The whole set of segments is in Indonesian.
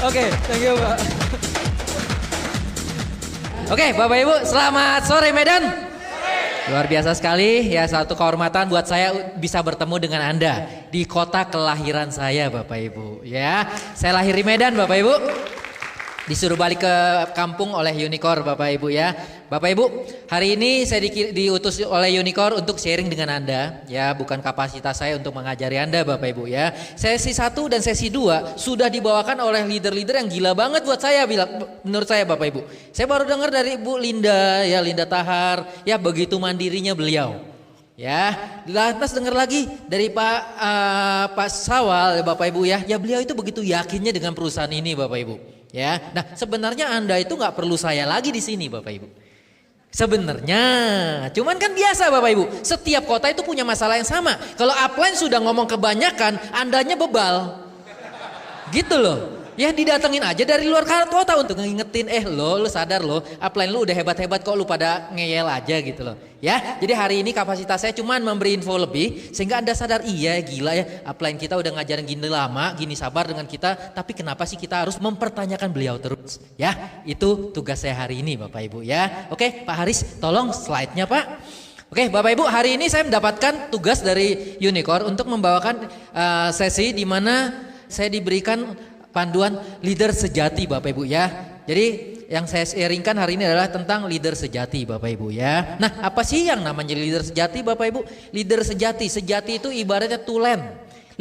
Oke, thank you Pak. Oke, Bapak Ibu, selamat sore Medan. Luar biasa sekali ya, satu kehormatan buat saya bisa bertemu dengan Anda di kota kelahiran saya Bapak Ibu ya. Saya lahir di Medan Bapak Ibu. Disuruh balik ke kampung oleh Unicorn Bapak Ibu ya. Bapak Ibu, hari ini saya diutus oleh Unicorn untuk sharing dengan Anda ya, bukan kapasitas saya untuk mengajari Anda Bapak Ibu ya. Sesi 1 dan sesi 2 sudah dibawakan oleh leader-leader yang gila banget buat saya, menurut saya Bapak Ibu. Saya baru dengar dari Bu Linda ya, Linda Tahar ya, begitu mandirinya beliau. Ya, lantas dengar lagi dari Pak Sawal Bapak Ibu ya. Ya beliau itu begitu yakinnya dengan perusahaan ini Bapak Ibu. Ya, nah sebenarnya Anda itu nggak perlu saya lagi di sini Bapak Ibu. Sebenarnya, cuman kan biasa Bapak Ibu, setiap kota itu punya masalah yang sama. Kalau upline sudah ngomong kebanyakan, Andanya bebal, gitu loh. Ya didatengin aja dari luar kota untuk ngingetin, lu sadar lo, upline lu udah hebat-hebat kok lu pada ngeyel aja gitu loh. Ya, jadi hari ini kapasitas saya cuman memberi info lebih sehingga Anda sadar, iya gila ya, upline kita udah ngajarin gini lama, gini sabar dengan kita, tapi kenapa sih kita harus mempertanyakan beliau terus? Ya, itu tugas saya hari ini Bapak Ibu ya. Oke, Pak Haris, tolong slide-nya Pak. Oke Bapak Ibu, hari ini saya mendapatkan tugas dari Unicorn untuk membawakan sesi di mana saya diberikan panduan leader sejati Bapak Ibu ya. Jadi yang saya sharingkan hari ini adalah tentang leader sejati Bapak Ibu ya. Nah apa sih yang namanya leader sejati Bapak Ibu? Leader sejati itu ibaratnya tulen.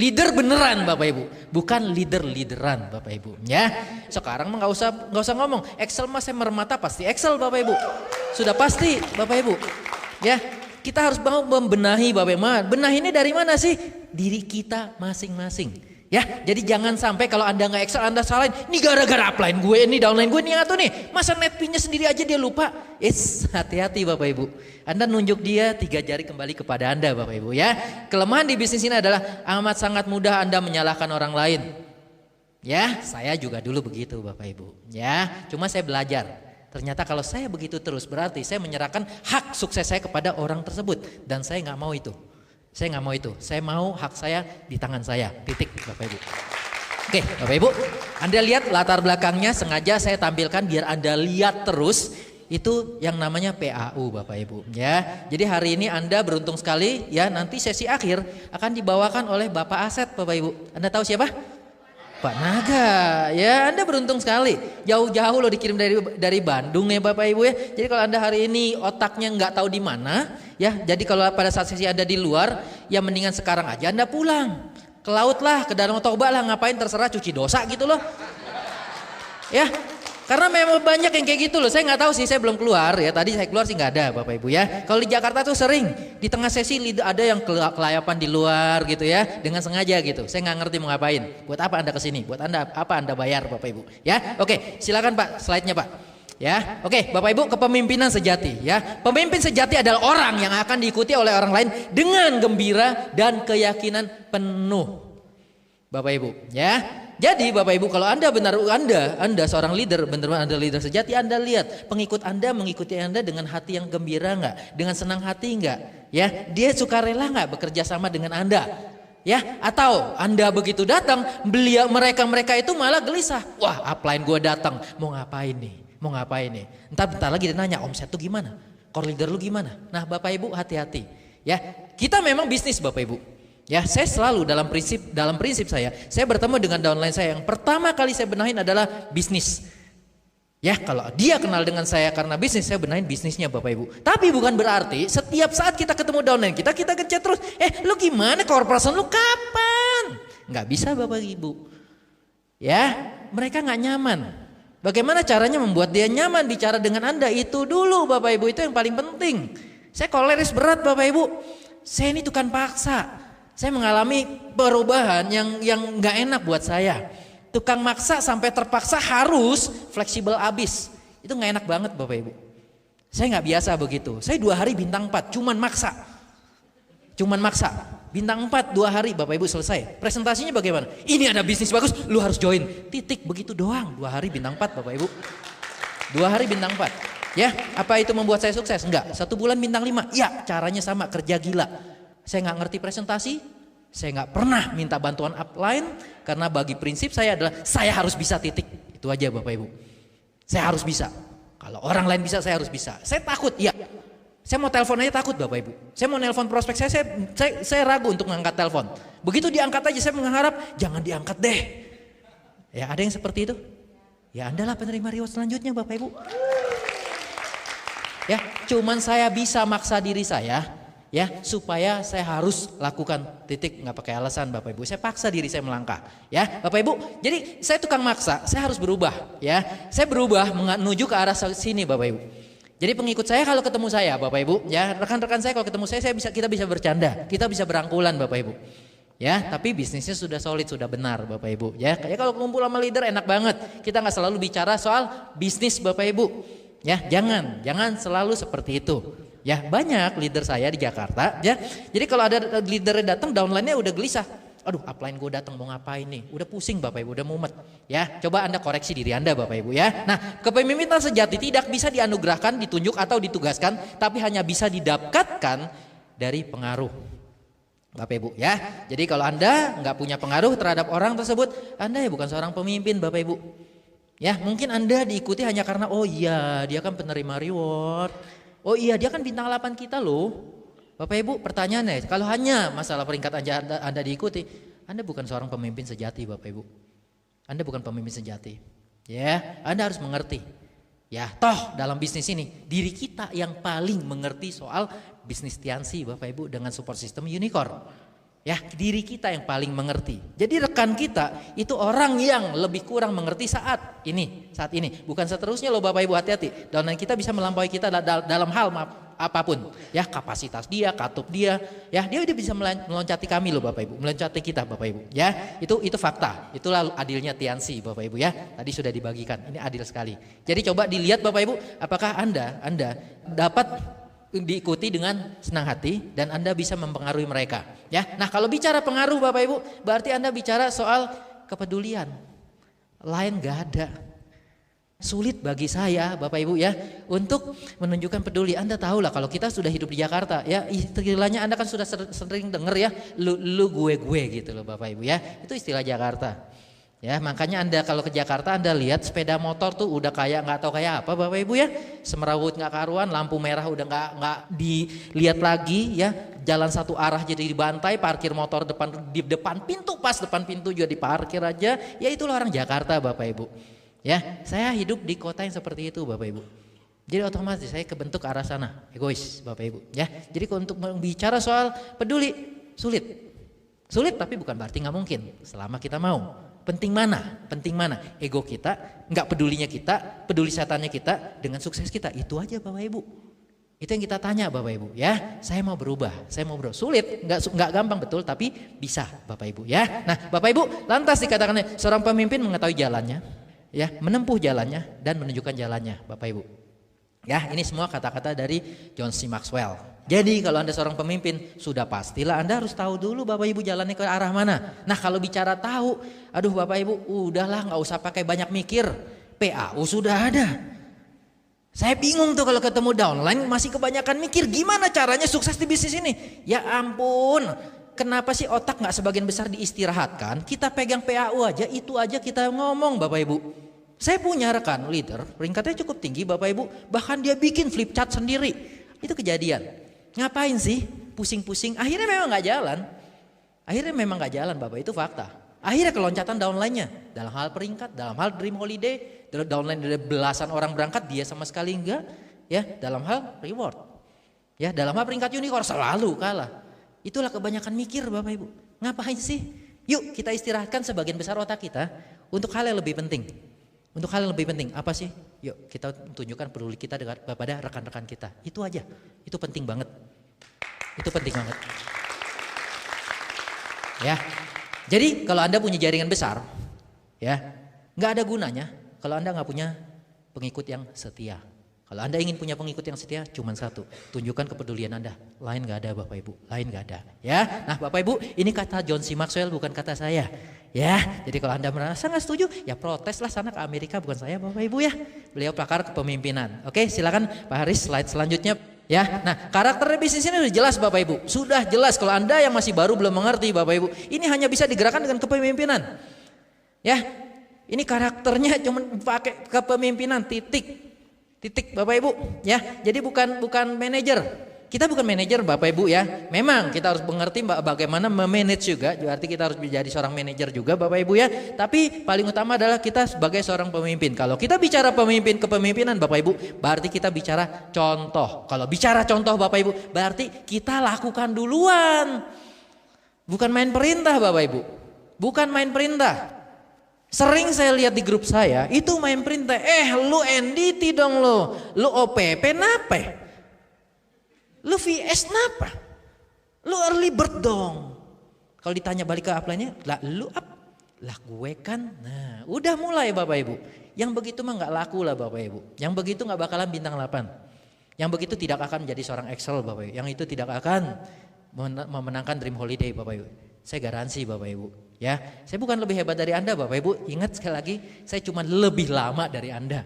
Leader beneran Bapak Ibu, bukan leaderan Bapak Ibu ya. Sekarang mah nggak usah ngomong Excel mah saya mermata pasti Excel Bapak Ibu. Sudah pasti Bapak Ibu. Ya, kita harus membenahi Bapak Ibu. Benahi ini dari mana sih? Diri kita masing-masing. Ya, jadi jangan sampai kalau Anda nggak Excel Anda salahin. Ini gara-gara upline gue, ini downline gue, ini atau nih. Masa netpinnya sendiri aja dia lupa. Hati-hati Bapak Ibu. Anda nunjuk dia 3 jari kembali kepada Anda Bapak Ibu ya. Kelemahan di bisnis ini adalah amat sangat mudah Anda menyalahkan orang lain. Ya, saya juga dulu begitu Bapak Ibu. Ya, cuma saya belajar. Ternyata kalau saya begitu terus berarti saya menyerahkan hak sukses saya kepada orang tersebut. Dan saya nggak mau itu. Saya nggak mau itu, saya mau hak saya di tangan saya, titik Bapak Ibu. Oke Bapak Ibu, Anda lihat latar belakangnya sengaja saya tampilkan biar Anda lihat terus. Itu yang namanya PAU Bapak Ibu ya. Jadi hari ini Anda beruntung sekali ya, nanti sesi akhir akan dibawakan oleh Bapak Aset Bapak Ibu. Anda tahu siapa? Pak Naga ya, Anda beruntung sekali. Jauh-jauh loh dikirim dari Bandung ya Bapak Ibu ya. Jadi kalau Anda hari ini otaknya nggak tahu di mana ya, jadi kalau pada saat sesi Anda di luar ya mendingan sekarang aja Anda pulang. Ke laut lah, ke Danau Toba lah, ngapain terserah, cuci dosa gitu loh. Ya. Karena memang banyak yang kayak gitu loh. Saya nggak tahu sih, saya belum keluar ya. Tadi saya keluar sih nggak ada Bapak Ibu ya. Kalau di Jakarta tuh sering di tengah sesi ada yang kelayapan di luar gitu ya, dengan sengaja gitu. Saya nggak ngerti mau ngapain. Buat apa Anda kesini? Buat Anda apa Anda bayar Bapak Ibu? Ya, oke, silakan Pak, slide-nya Pak. Ya, oke, Bapak Ibu, kepemimpinan sejati ya. Pemimpin sejati adalah orang yang akan diikuti oleh orang lain dengan gembira dan keyakinan penuh. Bapak Ibu ya. Jadi Bapak Ibu, kalau Anda Anda seorang leader, benar-benar Anda leader sejati, Anda lihat pengikut Anda mengikuti Anda dengan hati yang gembira enggak? Dengan senang hati enggak? Ya, dia suka rela enggak bekerja sama dengan Anda? Ya, atau Anda begitu datang, mereka itu malah gelisah. Wah, upline gue datang, mau ngapain nih? Mau ngapain nih? Bentar lagi dia nanya, omset tuh gimana? Core leader lu gimana? Nah, Bapak Ibu hati-hati. Ya, kita memang bisnis Bapak Ibu. Ya, saya selalu dalam prinsip saya bertemu dengan downline saya yang pertama kali saya benahin adalah bisnis. Ya, kalau dia kenal dengan saya karena bisnis, saya benahin bisnisnya Bapak Ibu. Tapi bukan berarti setiap saat kita ketemu downline kita ngechat terus. Lu gimana, core person lu kapan? Nggak bisa Bapak Ibu. Ya, mereka nggak nyaman. Bagaimana caranya membuat dia nyaman bicara dengan Anda? Itu dulu Bapak Ibu, itu yang paling penting. Saya koleris berat Bapak Ibu. Saya ini tukang paksa. Saya mengalami perubahan yang nggak enak buat saya. Tukang maksa sampai terpaksa harus fleksibel abis. Itu nggak enak banget Bapak Ibu. Saya nggak biasa begitu. Saya 2 hari bintang 4, cuman maksa. Bintang 4 2 hari Bapak Ibu selesai. Presentasinya bagaimana? Ini ada bisnis bagus, lu harus join. Titik, begitu doang. 2 hari bintang 4 Bapak Ibu. 2 hari bintang 4. Ya, apa itu membuat saya sukses? Enggak. 1 bulan bintang 5. Ya, caranya sama, kerja gila. Saya nggak ngerti presentasi, Saya nggak pernah minta bantuan upline karena bagi prinsip saya adalah saya harus bisa titik. Itu aja Bapak Ibu. Saya harus bisa. Kalau orang lain bisa, saya harus bisa. Saya takut, ya. Saya mau telepon aja takut Bapak Ibu. Saya mau nelpon prospek saya ragu untuk mengangkat telepon. Begitu diangkat aja saya mengharap jangan diangkat deh. Ya ada yang seperti itu? Ya Anda lah penerima reward selanjutnya Bapak Ibu. Ya cuman saya bisa maksa diri saya. Ya, supaya saya harus lakukan titik, nggak pakai alasan Bapak Ibu. Saya paksa diri saya melangkah, ya Bapak Ibu. Jadi saya tukang maksa, saya harus berubah, ya. Saya berubah menuju ke arah sini Bapak Ibu. Jadi pengikut saya kalau ketemu saya Bapak Ibu, ya rekan-rekan saya kalau ketemu saya kita bisa bercanda, kita bisa berangkulan Bapak Ibu. Ya, tapi bisnisnya sudah solid, sudah benar Bapak Ibu. Ya, kayak kalau kumpul sama leader enak banget. Kita nggak selalu bicara soal bisnis Bapak Ibu. Ya, jangan selalu seperti itu. Ya banyak leader saya di Jakarta ya. Jadi kalau ada leader datang downline-nya udah gelisah. Aduh upline gue datang mau ngapain nih. Udah pusing Bapak Ibu, udah mumet. Ya coba Anda koreksi diri Anda Bapak Ibu ya. Nah kepemimpinan sejati tidak bisa dianugerahkan, ditunjuk atau ditugaskan. Tapi hanya bisa didapatkan dari pengaruh. Bapak Ibu ya. Jadi kalau Anda nggak punya pengaruh terhadap orang tersebut, Anda ya bukan seorang pemimpin Bapak Ibu. Ya mungkin Anda diikuti hanya karena oh iya dia kan penerima reward. Oh iya dia kan bintang 8 kita loh. Bapak Ibu pertanyaannya kalau hanya masalah peringkat aja anda diikuti. Anda bukan seorang pemimpin sejati Bapak Ibu. Anda bukan pemimpin sejati. Ya Anda harus mengerti. Ya toh dalam bisnis ini diri kita yang paling mengerti soal bisnis Tiansi Bapak Ibu dengan support system unicorn. Ya diri kita yang paling mengerti. Jadi rekan kita itu orang yang lebih kurang mengerti saat ini. Bukan seterusnya loh Bapak Ibu hati-hati. Dan kita bisa melampaui kita dalam hal apapun. Ya kapasitas dia, katup dia. Ya dia udah bisa meloncati kami loh Bapak Ibu. Meloncati kita Bapak Ibu. Ya itu fakta. Itulah adilnya Tiansi Bapak Ibu ya. Tadi sudah dibagikan. Ini adil sekali. Jadi coba dilihat Bapak Ibu. Apakah Anda dapat diikuti dengan senang hati dan Anda bisa mempengaruhi mereka ya. Nah kalau bicara pengaruh Bapak Ibu berarti Anda bicara soal kepedulian. Lain gak ada. Sulit bagi saya Bapak Ibu ya untuk menunjukkan peduli. Anda tahu lah kalau kita sudah hidup di Jakarta ya istilahnya Anda kan sudah sering dengar ya lu gue gitu loh Bapak Ibu ya. Itu istilah Jakarta. Ya makanya Anda kalau ke Jakarta Anda lihat sepeda motor tuh udah kayak nggak tahu kayak apa Bapak Ibu ya. Semerawut nggak karuan, lampu merah udah nggak dilihat lagi ya. Jalan satu arah jadi dibantai, parkir motor di depan pintu, pas depan pintu juga diparkir aja. Ya itulah orang Jakarta Bapak Ibu. Ya saya hidup di kota yang seperti itu Bapak Ibu. Jadi otomatis saya kebentuk ke arah sana, egois Bapak Ibu ya. Jadi untuk bicara soal peduli sulit tapi bukan berarti nggak mungkin selama kita mau. Penting mana? Ego kita, nggak pedulinya kita, peduli setannya kita dengan sukses kita. Itu aja Bapak Ibu. Itu yang kita tanya Bapak Ibu ya. Saya mau berubah. Sulit, nggak gampang betul, tapi bisa Bapak Ibu ya. Nah Bapak Ibu, lantas dikatakan seorang pemimpin mengetahui jalannya, ya, menempuh jalannya dan menunjukkan jalannya Bapak Ibu. Ya, ini semua kata-kata dari John C. Maxwell. Jadi kalau Anda seorang pemimpin, sudah pastilah Anda harus tahu dulu Bapak Ibu jalannya ke arah mana. Nah kalau bicara tahu, aduh Bapak Ibu udahlah nggak usah pakai banyak mikir. PAU sudah ada. Saya bingung tuh kalau ketemu downline masih kebanyakan mikir gimana caranya sukses di bisnis ini. Ya ampun, kenapa sih otak nggak sebagian besar diistirahatkan? Kita pegang PAU aja, itu aja kita ngomong Bapak Ibu. Saya punya rekan leader, peringkatnya cukup tinggi Bapak Ibu. Bahkan dia bikin flip chart sendiri. Itu kejadian. Ngapain sih pusing-pusing? Akhirnya memang nggak jalan Bapak, itu fakta. Akhirnya keloncatan downline-nya dalam hal peringkat, dalam hal dream holiday, downline dari belasan orang berangkat dia sama sekali enggak, ya dalam hal reward, ya dalam hal peringkat unicorn selalu kalah. Itulah kebanyakan mikir Bapak Ibu. Ngapain sih? Yuk kita istirahatkan sebagian besar otak kita untuk hal yang lebih penting. Untuk hal yang lebih penting apa sih? Yuk kita tunjukkan peduli kita kepada rekan-rekan kita. Itu aja. Itu penting banget. Itu penting banget. Ya. Jadi kalau Anda punya jaringan besar, ya nggak ada gunanya kalau Anda nggak punya pengikut yang setia. Kalau Anda ingin punya pengikut yang setia, cuma satu, tunjukkan kepedulian Anda. Lain nggak ada Bapak Ibu, lain nggak ada. Ya, nah Bapak Ibu, ini kata John C. Maxwell bukan kata saya. Ya, jadi kalau Anda merasa nggak setuju, ya proteslah sana ke Amerika, bukan saya Bapak Ibu ya. Beliau pakar kepemimpinan. Oke, silakan Pak Haris slide selanjutnya. Ya, nah karakter bisnis ini sudah jelas Bapak Ibu, sudah jelas. Kalau Anda yang masih baru belum mengerti Bapak Ibu, ini hanya bisa digerakkan dengan kepemimpinan. Ya, ini karakternya cuma pakai kepemimpinan, titik Bapak Ibu. Ya, jadi bukan manajer. Kita bukan manajer Bapak Ibu ya. Memang kita harus mengerti bagaimana memanage juga. Berarti kita harus menjadi seorang manajer juga Bapak Ibu ya. Tapi paling utama adalah kita sebagai seorang pemimpin. Kalau kita bicara kepemimpinan Bapak Ibu, berarti kita bicara contoh. Kalau bicara contoh Bapak Ibu, berarti kita lakukan duluan. Bukan main perintah Bapak Ibu. Bukan main perintah. Sering saya lihat di grup saya, itu main perintah. Lu NDT dong lu OPP nape? Lu VS kenapa? Lu early bird dong. Kalau ditanya balik ke upline-nya, lah lu up. Lah gue kan. Nah, udah mulai Bapak Ibu. Yang begitu mah nggak laku lah Bapak Ibu. Yang begitu nggak bakalan bintang 8. Yang begitu tidak akan menjadi seorang Excel Bapak Ibu. Yang itu tidak akan memenangkan Dream Holiday Bapak Ibu. Saya garansi Bapak Ibu. Ya, saya bukan lebih hebat dari Anda Bapak Ibu. Ingat sekali lagi, saya cuma lebih lama dari Anda.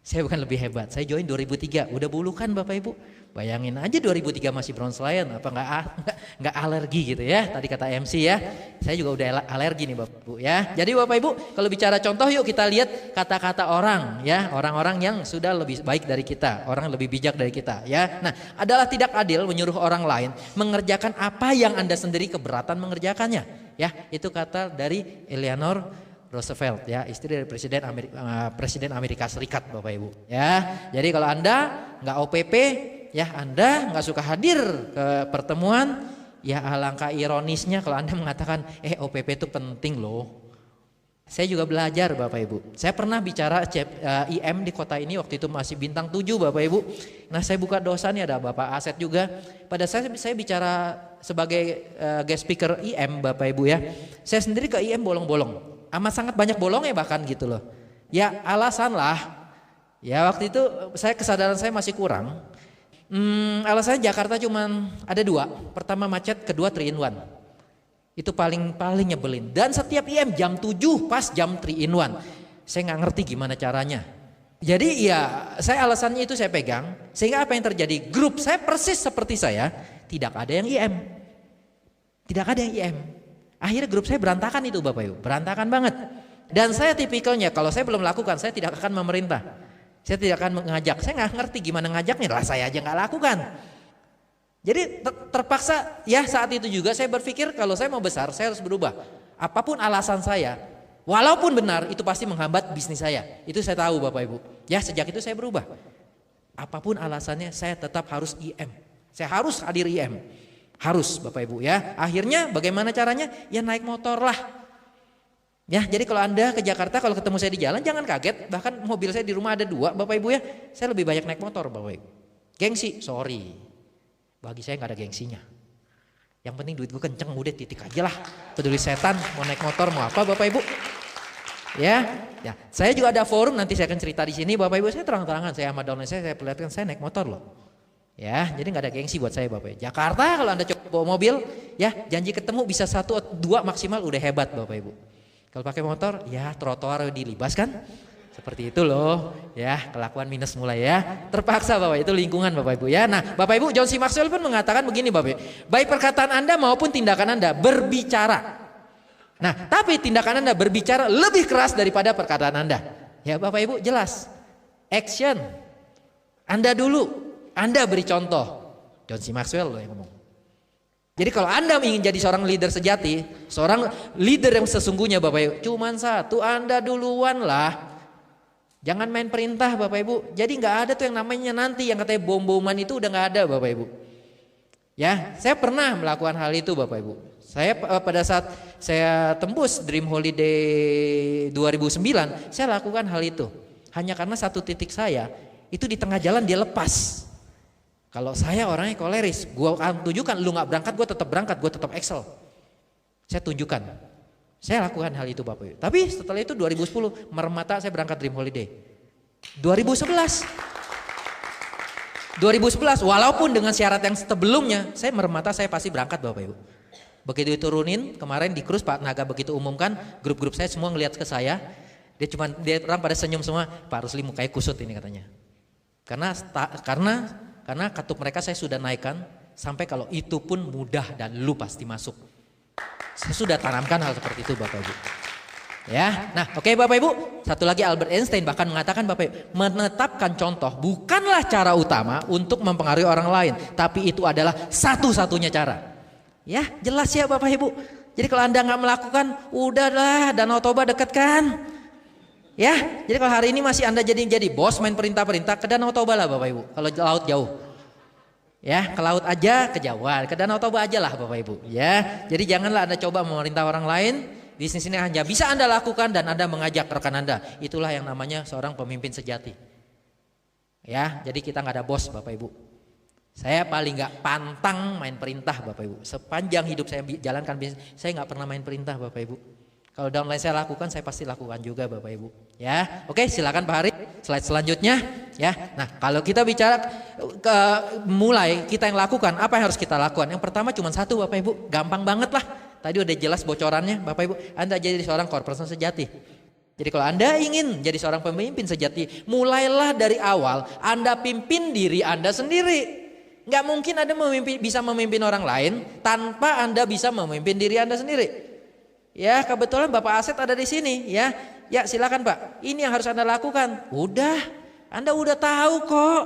Saya bukan lebih hebat. Saya join 2003, udah bulukan Bapak Ibu. Bayangin aja 2003 masih bronze lion, apa nggak alergi gitu ya? Tadi kata MC ya, saya juga udah alergi nih Bapak Ibu ya. Jadi Bapak Ibu kalau bicara contoh yuk kita lihat kata-kata orang ya, orang-orang yang sudah lebih baik dari kita, orang lebih bijak dari kita ya. Nah adalah tidak adil menyuruh orang lain mengerjakan apa yang Anda sendiri keberatan mengerjakannya ya. Itu kata dari Eleanor Roosevelt ya, istri dari Presiden Amerika Serikat Bapak Ibu ya. Jadi kalau Anda nggak OPP ya, Anda nggak suka hadir ke pertemuan, ya alangkah ironisnya kalau Anda mengatakan OPP itu penting loh. Saya juga belajar Bapak Ibu. Saya pernah bicara IM di kota ini waktu itu masih bintang 7 Bapak Ibu. Nah saya buka dosa nih ada Bapak Aset juga. Pada saya bicara sebagai guest speaker IM Bapak Ibu ya. Saya sendiri ke IM bolong-bolong. Amat sangat banyak bolongnya bahkan gitu loh. Ya alasan lah. Ya waktu itu kesadaran saya masih kurang. Alasannya Jakarta cuma ada 2. Pertama macet, kedua 3-in-1. Itu paling nyebelin. Dan setiap IM jam 7 pas jam 3-in-1. Saya nggak ngerti gimana caranya. Jadi ya saya alasannya itu saya pegang. Sehingga apa yang terjadi? Grup saya persis seperti saya. Tidak ada yang IM. Tidak ada yang IM. Akhirnya grup saya berantakan itu Bapak Ibu. Berantakan banget. Dan saya tipikalnya kalau saya belum lakukan saya tidak akan memerintah. Saya tidak akan mengajak, saya nggak ngerti gimana ngajaknya lah, saya aja nggak lakukan. Jadi terpaksa ya saat itu juga saya berpikir kalau saya mau besar saya harus berubah. Apapun alasan saya, walaupun benar itu pasti menghambat bisnis saya. Itu saya tahu Bapak Ibu. Ya sejak itu saya berubah. Apapun alasannya saya tetap harus IM. Saya harus hadir IM. Harus Bapak Ibu ya. Akhirnya bagaimana caranya? Ya naik motor lah. Ya, jadi kalau Anda ke Jakarta kalau ketemu saya di jalan jangan kaget, bahkan mobil saya di rumah ada 2 Bapak Ibu ya, saya lebih banyak naik motor Bapak Ibu. Gengsi, sorry, bagi saya nggak ada gengsinya. Yang penting duit gue kenceng udah titik aja lah, peduli setan mau naik motor mau apa Bapak Ibu. Ya, saya juga ada forum nanti saya akan cerita di sini Bapak Ibu, saya terang-terangan saya sama downline saya perlihatkan saya naik motor loh. Ya, jadi nggak ada gengsi buat saya Bapak Ibu. Jakarta kalau Anda coba bawa mobil, ya janji ketemu bisa 1 atau 2 maksimal udah hebat Bapak Ibu. Kalau pakai motor, ya trotoar dilibas kan? Seperti itu loh, ya kelakuan minus mulai ya. Terpaksa Bapak, itu lingkungan Bapak Ibu ya. Nah Bapak Ibu, John C. Maxwell pun mengatakan begini Bapak Ibu. Baik perkataan Anda maupun tindakan Anda berbicara. Nah tapi tindakan Anda berbicara lebih keras daripada perkataan Anda. Ya Bapak Ibu jelas. Action. Anda dulu, Anda beri contoh. John C. Maxwell loh yang ngomong. Jadi kalau Anda ingin jadi seorang leader sejati, seorang leader yang sesungguhnya Bapak Ibu, cuman satu, Anda duluan lah. Jangan main perintah Bapak Ibu. Jadi nggak ada tuh yang namanya nanti yang katanya bom-boman itu udah nggak ada Bapak Ibu. Ya, saya pernah melakukan hal itu Bapak Ibu. Saya pada saat saya tembus Dream Holiday 2009, saya lakukan hal itu. Hanya karena satu titik saya itu di tengah jalan dia lepas. Kalau saya orangnya koleris, gue akan tunjukkan lu gak berangkat, gue tetap berangkat, gue tetap Excel. Saya tunjukkan, saya lakukan hal itu Bapak Ibu. Tapi setelah itu 2010, mermata saya berangkat Dream Holiday. 2011, walaupun dengan syarat yang sebelumnya, saya mermata saya pasti berangkat Bapak Ibu. Begitu diturunin, kemarin di cruise Pak Naga begitu umumkan, grup-grup saya semua ngelihat ke saya, dia orang pada senyum semua, Pak Rusli mukanya kusut ini katanya. Karena Karena kartu mereka saya sudah naikkan sampai kalau itu pun mudah dan lu pasti masuk. Saya sudah tanamkan hal seperti itu Bapak Ibu. Ya, nah oke Bapak Ibu. Satu lagi Albert Einstein bahkan mengatakan Bapak Ibu, menetapkan contoh bukanlah cara utama untuk mempengaruhi orang lain, tapi itu adalah satu-satunya cara. Ya, jelas ya Bapak Ibu. Jadi kalau Anda nggak melakukan, udahlah Danau Toba dekat kan. Ya, jadi kalau hari ini masih Anda jadi bos main perintah-perintah, ke Danau Toba lah Bapak Ibu. Kalau laut jauh. Ya, ke laut aja kejauhan, ke Danau Toba aja lah Bapak Ibu. Ya, jadi janganlah Anda coba memerintah orang lain. Bisnis ini hanya bisa Anda lakukan dan Anda mengajak rekan Anda. Itulah yang namanya seorang pemimpin sejati. Ya, jadi kita nggak ada bos Bapak Ibu. Saya paling nggak pantang main perintah Bapak Ibu. Sepanjang hidup saya jalankan bisnis, saya nggak pernah main perintah Bapak Ibu. Kalau downline saya lakukan, saya pasti lakukan juga Bapak Ibu. Ya, oke silakan Pak Hari. Slide selanjutnya. Ya, nah kalau kita bicara mulai kita yang lakukan, apa yang harus kita lakukan? Yang pertama cuma satu Bapak Ibu, gampang banget lah. Tadi udah jelas bocorannya Bapak Ibu. Anda jadi seorang core person sejati. Jadi kalau Anda ingin jadi seorang pemimpin sejati, mulailah dari awal Anda pimpin diri Anda sendiri. Nggak mungkin Anda bisa memimpin orang lain tanpa Anda bisa memimpin diri Anda sendiri. Ya, kebetulan Bapak Aset ada di sini ya. Ya, silakan Pak. Ini yang harus Anda lakukan. Udah, Anda udah tahu kok.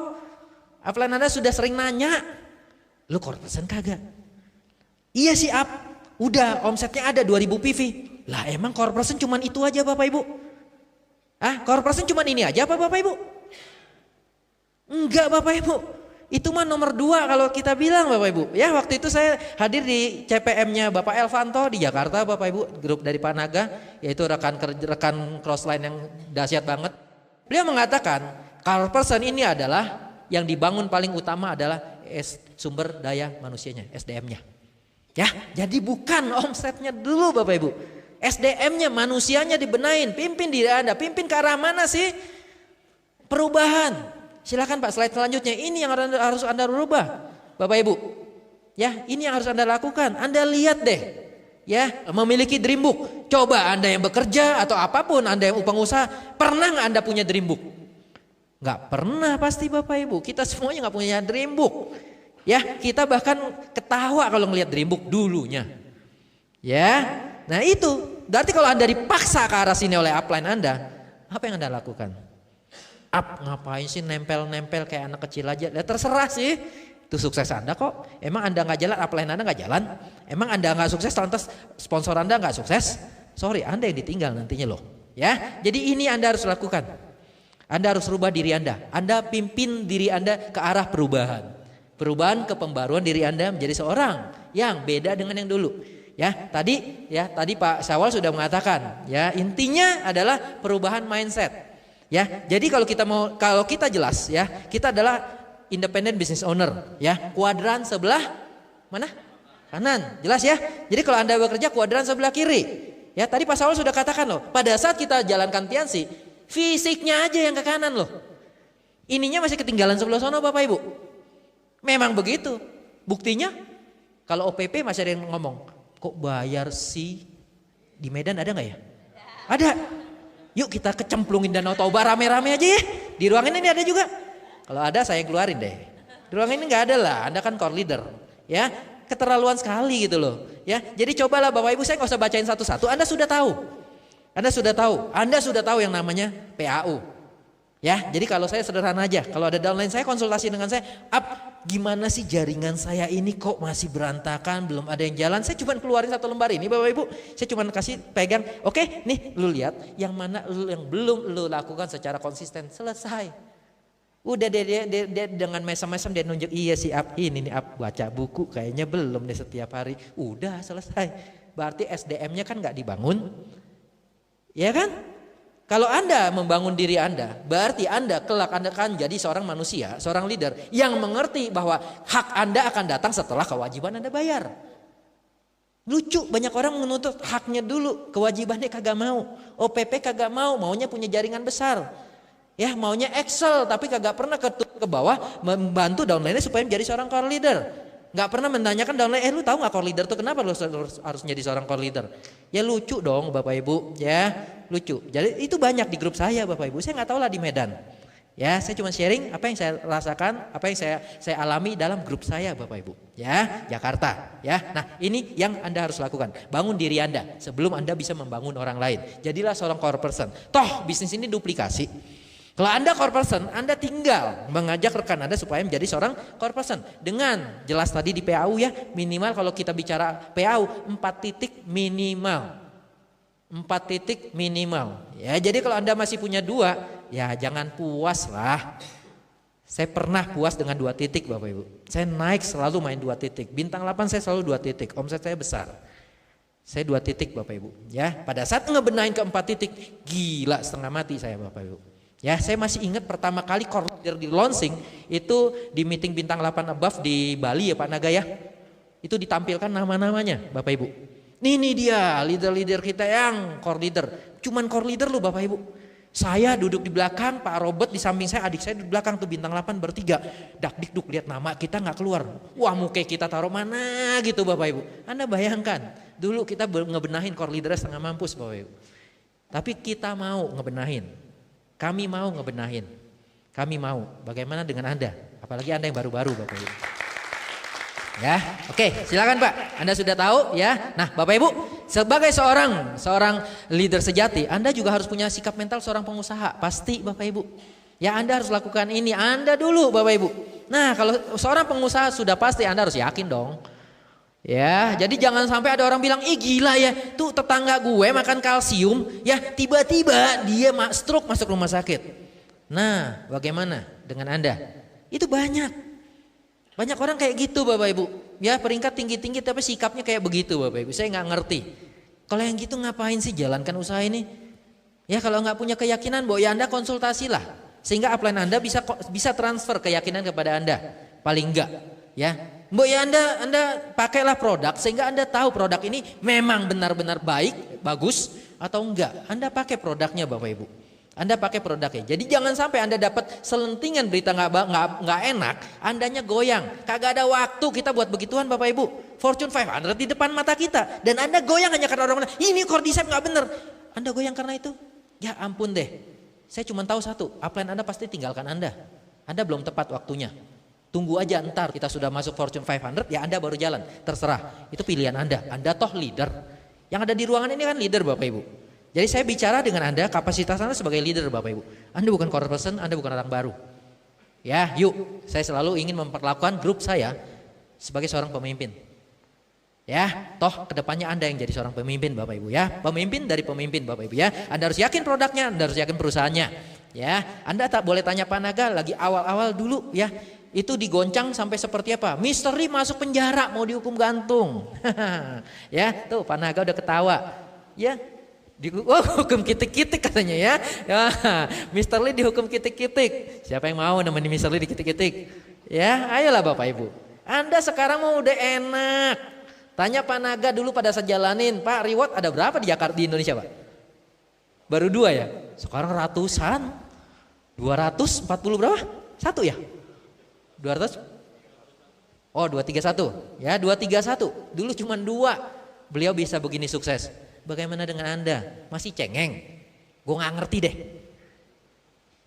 Upline Anda sudah sering nanya. Lu core person kagak? Iya sih Up. Udah, omsetnya ada 2000 PV. Lah emang core person cuman itu aja Bapak Ibu? Core person cuman ini aja apa Bapak Ibu? Enggak Bapak Ibu. Itu mah nomor 2 kalau kita bilang Bapak Ibu. Ya waktu itu saya hadir di CPM-nya Bapak Elvanto di Jakarta Bapak Ibu. Grup dari Pak Naga. Yaitu rekan crossline yang dahsyat banget. Beliau mengatakan core person ini adalah yang dibangun paling utama adalah sumber daya manusianya, SDM-nya. Ya, jadi bukan omsetnya dulu Bapak Ibu. SDM-nya, manusianya dibenain, pimpin diri Anda, pimpin ke arah mana sih? Perubahan. Silakan Pak, slide selanjutnya. Ini yang harus Anda rubah, Bapak Ibu. Ya, ini yang harus Anda lakukan. Anda lihat deh. Ya, memiliki dream book. Coba Anda yang bekerja atau apapun, Anda yang pengusaha, pernah nggak Anda punya dream book? Nggak pernah pasti Bapak Ibu. Kita semuanya nggak punya dream book. Ya, kita bahkan ketawa kalau ngelihat dream book dulunya. Ya, nah itu. Berarti kalau Anda dipaksa ke arah sini oleh upline Anda, apa yang Anda lakukan? Ngapain sih nempel-nempel kayak anak kecil aja? Ya, terserah sih. Itu sukses Anda kok. Emang Anda nggak jalan, upline Anda nggak jalan? Emang Anda nggak sukses, lantas sponsor Anda nggak sukses? Sorry, Anda yang ditinggal nantinya loh. Ya, jadi ini Anda harus lakukan. Anda harus rubah diri Anda. Anda pimpin diri Anda ke arah perubahan. Perubahan ke pembaruan diri Anda menjadi seorang yang beda dengan yang dulu. Ya, tadi Pak Syawal sudah mengatakan, ya, intinya adalah perubahan mindset. Ya, jadi kalau kita jelas ya, kita adalah independent business owner, ya. Kuadran sebelah mana? Kanan. Jelas ya? Jadi kalau Anda bekerja kuadran sebelah kiri. Ya, tadi Pak Syawal sudah katakan loh, pada saat kita jalankan Tiansi, fisiknya aja yang ke kanan loh. Ininya masih ketinggalan sebelah sana Bapak Ibu. Memang begitu. Buktinya kalau OPP masih ada yang ngomong, kok bayar sih? Di Medan ada nggak ya? Ada. Yuk kita kecemplungin Danau Toba rame-rame aja ya. Di ruangan ini ada juga. Kalau ada saya keluarin deh. Di ruangan ini nggak ada lah. Anda kan core leader. Ya, keterlaluan sekali gitu loh. Ya, jadi cobalah Bapak Ibu, saya nggak usah bacain satu-satu. Anda sudah tahu. Anda sudah tahu yang namanya PAU. Ya, jadi kalau saya sederhana aja, kalau ada downline saya konsultasi dengan saya, gimana sih jaringan saya ini kok masih berantakan, belum ada yang jalan. Saya cuma keluarin satu lembar ini Bapak Ibu, saya cuma kasih pegang, oke nih lu lihat yang mana yang belum lu lakukan secara konsisten, selesai. Udah dia dengan mesem-mesem dia nunjuk, iya sih ini nih baca buku kayaknya belum deh setiap hari, udah selesai. Berarti SDM-nya kan gak dibangun, ya kan? Kalau Anda membangun diri Anda, berarti Anda kelak Anda akan jadi seorang manusia, seorang leader yang mengerti bahwa hak Anda akan datang setelah kewajiban Anda bayar. Lucu, banyak orang menuntut haknya dulu, kewajibannya kagak mau, OPP kagak mau, maunya punya jaringan besar. Ya, maunya Excel tapi kagak pernah ke bawah membantu downline-nya supaya menjadi seorang core leader. Gak pernah menanyakan downline, lu tahu gak core leader tuh kenapa lu harus jadi seorang core leader? Ya lucu dong Bapak Ibu, ya lucu. Jadi itu banyak di grup saya Bapak Ibu, saya gak tahu lah di Medan. Ya, saya cuma sharing apa yang saya rasakan, apa yang saya alami dalam grup saya Bapak Ibu. Ya, Jakarta. Ya, nah ini yang Anda harus lakukan. Bangun diri Anda sebelum Anda bisa membangun orang lain. Jadilah seorang core person. Toh bisnis ini duplikasi. Kalau Anda core person, Anda tinggal mengajak rekan Anda supaya menjadi seorang core person. Dengan jelas tadi di PAU ya, minimal kalau kita bicara PAU 4 titik minimal. 4 titik minimal. Ya, jadi kalau Anda masih punya 2, ya jangan puas lah. Saya pernah puas dengan 2 titik Bapak Ibu. Saya naik selalu main 2 titik. Bintang 8 saya selalu 2 titik. Omset saya besar. Saya 2 titik Bapak Ibu. Ya, pada saat ngebenahin ke 4 titik, gila setengah mati saya Bapak Ibu. Ya, saya masih ingat pertama kali core leader di launching itu di meeting bintang 8 above di Bali ya Pak Naga ya. Itu ditampilkan nama-namanya Bapak Ibu. Ini dia leader-leader kita yang core leader. Cuman core leader loh Bapak Ibu. Saya duduk di belakang, Pak Robert di samping saya, adik saya di belakang tuh bintang 8 bertiga. Dak dikduk lihat nama kita nggak keluar. Wah muka kita taruh mana gitu Bapak Ibu. Anda bayangkan, dulu kita ngebenahin core leader setengah mampus Bapak Ibu. Tapi kita mau ngebenahin. Kami mau ngebenahin. Kami mau. Bagaimana dengan Anda? Apalagi Anda yang baru-baru Bapak Ibu. Ya, oke, silakan Pak. Anda sudah tahu ya. Nah, Bapak Ibu, sebagai seorang leader sejati, Anda juga harus punya sikap mental seorang pengusaha. Pasti Bapak Ibu. Ya, Anda harus lakukan ini. Anda dulu Bapak Ibu. Nah, kalau seorang pengusaha sudah pasti Anda harus yakin dong. Ya, jadi jangan sampai ada orang bilang, "Ih gila ya, tuh tetangga gue makan kalsium, ya tiba-tiba dia stroke masuk rumah sakit." Nah, bagaimana dengan Anda? Itu banyak. Banyak orang kayak gitu Bapak Ibu. Ya peringkat tinggi-tinggi tapi sikapnya kayak begitu Bapak Ibu. Saya nggak ngerti. Kalau yang gitu ngapain sih jalankan usaha ini? Ya kalau nggak punya keyakinan, ya Anda konsultasilah. Sehingga upline Anda bisa transfer keyakinan kepada Anda. Paling enggak. Ya. Ya Anda pakailah produk sehingga Anda tahu produk ini memang benar-benar baik, bagus atau enggak. Anda pakai produknya Bapak Ibu. Anda pakai produknya. Jadi jangan sampai Anda dapat selentingan berita nggak enak, Andanya goyang. Kagak ada waktu kita buat begituan Bapak Ibu. Fortune 500 di depan mata kita dan Anda goyang hanya karena orang bilang, "Ini core design nggak bener." Anda goyang karena itu? Ya ampun deh. Saya cuma tahu satu, upline Anda pasti tinggalkan Anda. Anda belum tepat waktunya. Tunggu aja ntar kita sudah masuk Fortune 500 ya Anda baru jalan. Terserah. Itu pilihan Anda. Anda toh leader. Yang ada di ruangan ini kan leader Bapak Ibu. Jadi saya bicara dengan Anda, kapasitas Anda sebagai leader Bapak Ibu. Anda bukan core person, Anda bukan orang baru. Ya, yuk, saya selalu ingin memperlakukan grup saya sebagai seorang pemimpin. Ya, toh kedepannya Anda yang jadi seorang pemimpin Bapak Ibu ya. Pemimpin dari pemimpin Bapak Ibu ya. Anda harus yakin produknya, Anda harus yakin perusahaannya. Ya, Anda tak boleh tanya Pak Naga lagi awal-awal dulu ya. Itu digoncang sampai seperti apa? Misteri masuk penjara mau dihukum gantung. Ya, tuh Pak Naga udah ketawa. Ya. Hukum kitik-kitik katanya ya. Mr. Lee dihukum kitik-kitik. Siapa yang mau nemenin Mr. Lee di kitik-kitik? Ya, ayolah Bapak Ibu. Anda sekarang mau udah enak. Tanya Pak Naga dulu pada saat jalanin, Pak reward ada berapa di Jakarta di Indonesia Pak? Baru 2 ya. Sekarang ratusan. 240 berapa? 1 ya? 200? Oh 231. Ya 231. Dulu cuma 2. Beliau bisa begini sukses. Bagaimana dengan Anda? Masih cengeng? Gue gak ngerti deh.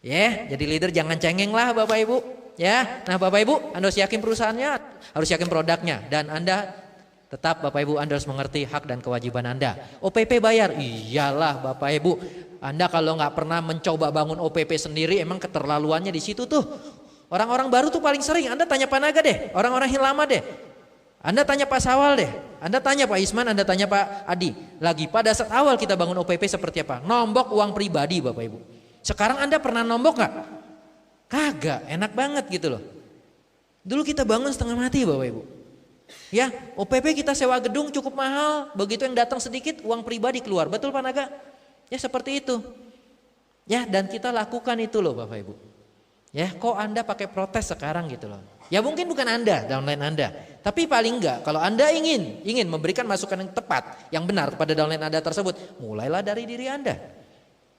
Ya, jadi leader jangan cengeng lah Bapak Ibu. Ya, nah Bapak Ibu, Anda harus yakin perusahaannya, harus yakin produknya, dan Anda tetap Bapak Ibu Anda harus mengerti hak dan kewajiban Anda. OPP bayar, iyalah Bapak Ibu. Anda kalau nggak pernah mencoba bangun OPP sendiri, emang keterlaluannya di situ tuh. Orang-orang baru tuh paling sering. Anda tanya Pak Naga deh, orang-orang yang lama deh. Anda tanya Pak Sawal deh, Anda tanya Pak Isman, Anda tanya Pak Adi. Lagi pada saat awal kita bangun OPP seperti apa? Nombok uang pribadi Bapak Ibu. Sekarang Anda pernah nombok gak? Kagak, enak banget gitu loh. Dulu kita bangun setengah mati Bapak Ibu. Ya, OPP kita sewa gedung cukup mahal, begitu yang datang sedikit uang pribadi keluar. Betul Pak Naga? Ya seperti itu. Ya, dan kita lakukan itu loh Bapak Ibu. Ya, kok Anda pakai protes sekarang gitu loh. Ya mungkin bukan Anda, downline Anda. Tapi paling enggak kalau Anda ingin memberikan masukan yang tepat, yang benar kepada downline Anda tersebut, mulailah dari diri Anda.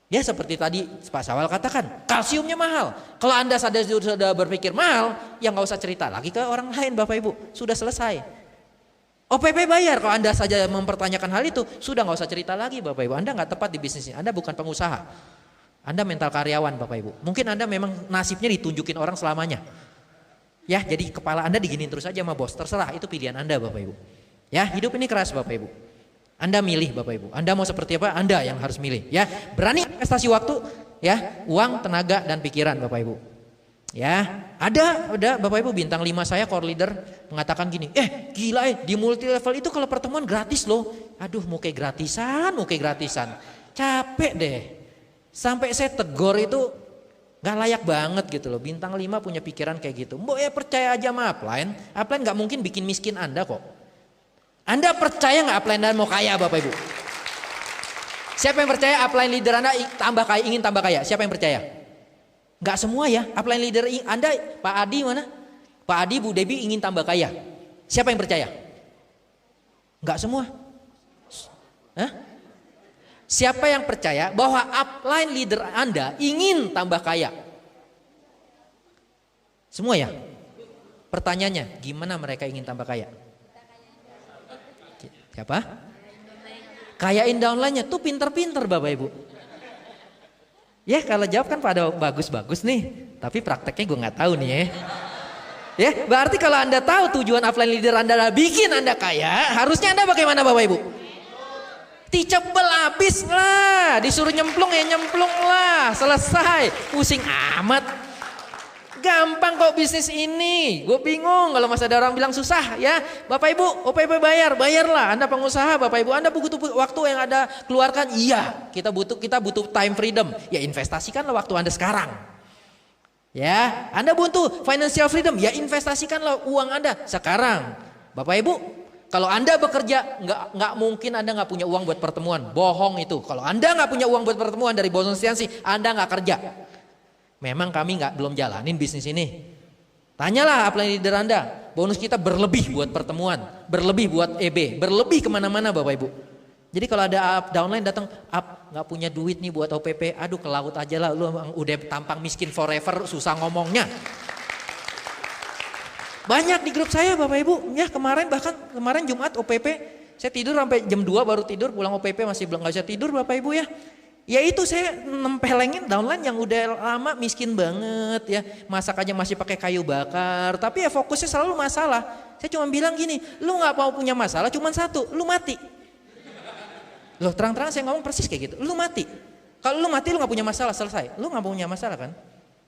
Ya seperti tadi Pak Sawal katakan, kalsiumnya mahal. Kalau Anda sudah berpikir mahal, ya nggak usah cerita lagi ke orang lain Bapak Ibu. Sudah selesai. OPP bayar, kalau Anda saja mempertanyakan hal itu, sudah nggak usah cerita lagi Bapak Ibu. Anda nggak tepat di bisnis ini, Anda bukan pengusaha. Anda mental karyawan Bapak Ibu. Mungkin Anda memang nasibnya ditunjukin orang selamanya. Ya, jadi kepala Anda diginiin terus aja sama bos. Terserah, itu pilihan Anda Bapak Ibu. Ya, hidup ini keras Bapak Ibu. Anda milih Bapak Ibu. Anda mau seperti apa? Anda yang harus milih. Ya, berani investasi waktu, ya, uang, tenaga dan pikiran Bapak Ibu. Ya, ada Bapak Ibu bintang 5 saya core leader mengatakan gini, gila di multi level itu kalau pertemuan gratis loh. Aduh, mau kayak gratisan. Capek deh. Sampai saya tegur itu gak layak banget gitu loh. Bintang 5 punya pikiran kayak gitu. Mbok ya percaya aja sama upline. Upline gak mungkin bikin miskin Anda kok. Anda percaya gak upline dan mau kaya Bapak Ibu? Siapa yang percaya upline leader Anda ingin tambah kaya? Siapa yang percaya? Gak semua ya. Upline leader Anda, Pak Adi mana? Pak Adi, Bu Debi ingin tambah kaya. Siapa yang percaya? Gak semua. Hah? Siapa yang percaya bahwa upline leader Anda ingin tambah kaya? Semua ya? Pertanyaannya, gimana mereka ingin tambah kaya? Siapa? Kayain downline-nya tuh pinter-pinter Bapak Ibu. Ya kalau jawab kan pada bagus-bagus nih. Tapi prakteknya gue gak tahu nih ya. Ya berarti kalau Anda tahu tujuan upline leader Anda adalah bikin Anda kaya. Harusnya Anda bagaimana Bapak Ibu? Dicebel habis lah. Disuruh nyemplung ya nyemplung lah. Selesai. Pusing amat. Gampang kok bisnis ini. Gue bingung kalau masih ada orang bilang susah ya. Bapak Ibu OPP bayarlah. Anda pengusaha Bapak Ibu, Anda butuh waktu yang ada keluarkan. Iya, kita butuh time freedom. Ya investasikanlah waktu Anda sekarang. Ya, Anda butuh financial freedom. Ya investasikanlah uang Anda sekarang. Bapak Ibu, kalau Anda bekerja nggak mungkin Anda nggak punya uang buat pertemuan. Bohong itu. Kalau Anda nggak punya uang buat pertemuan dari Boston Siansi, Anda nggak kerja. Memang kami belum jalanin bisnis ini. Tanyalah upline leader Anda. Bonus kita berlebih buat pertemuan, berlebih buat EB, berlebih kemana-mana Bapak Ibu. Jadi kalau ada downline datang, nggak punya duit nih buat OPP, aduh ke laut aja lah, lu udah tampang miskin forever, susah ngomongnya. Banyak di grup saya Bapak Ibu, ya kemarin Jumat OPP, saya tidur sampai jam 2 baru tidur, pulang OPP masih belum nggak bisa tidur Bapak Ibu ya. Ya itu saya nempelengin downline yang udah lama miskin banget ya. Masak aja masih pakai kayu bakar. Tapi ya fokusnya selalu masalah. Saya cuma bilang gini, lu gak mau punya masalah cuma satu, lu mati. Loh terang-terang saya ngomong persis kayak gitu, lu mati. Kalau lu mati lu gak punya masalah, selesai. Lu gak punya masalah kan.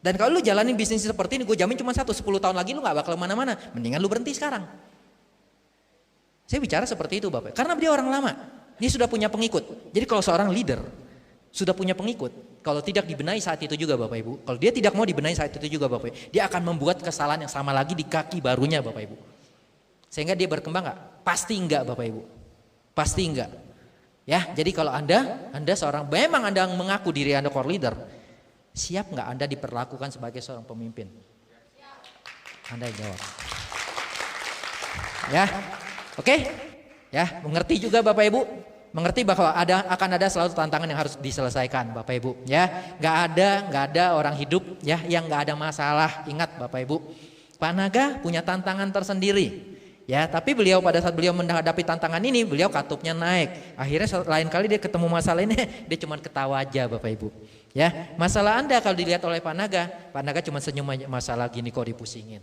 Dan kalau lu jalanin bisnis seperti ini, gue jamin cuma 10 tahun lagi lu gak bakal kemana-mana. Mendingan lu berhenti sekarang. Saya bicara seperti itu Bapak. Karena dia orang lama, dia sudah punya pengikut. Jadi kalau seorang leader sudah punya pengikut, kalau tidak dibenahi saat itu juga Bapak Ibu, kalau dia tidak mau dibenahi saat itu juga Bapak Ibu, dia akan membuat kesalahan yang sama lagi di kaki barunya Bapak Ibu. Sehingga dia berkembang gak? Pasti enggak Bapak Ibu. Pasti enggak. Ya, jadi kalau Anda seorang, memang Anda mengaku diri Anda core leader, siap enggak Anda diperlakukan sebagai seorang pemimpin? Anda jawab. Ya, oke? Ya, mengerti juga Bapak Ibu? Mengerti bahwa akan ada selalu tantangan yang harus diselesaikan Bapak Ibu ya. Nggak ada orang hidup ya yang nggak ada masalah. Ingat Bapak Ibu, Pak Naga punya tantangan tersendiri ya, tapi pada saat beliau menghadapi tantangan ini, beliau katupnya naik. Akhirnya lain kali dia ketemu masalah ini dia cuma ketawa aja Bapak Ibu ya. Masalah Anda kalau dilihat oleh Pak Naga cuma senyum aja, masalah gini kok dipusingin.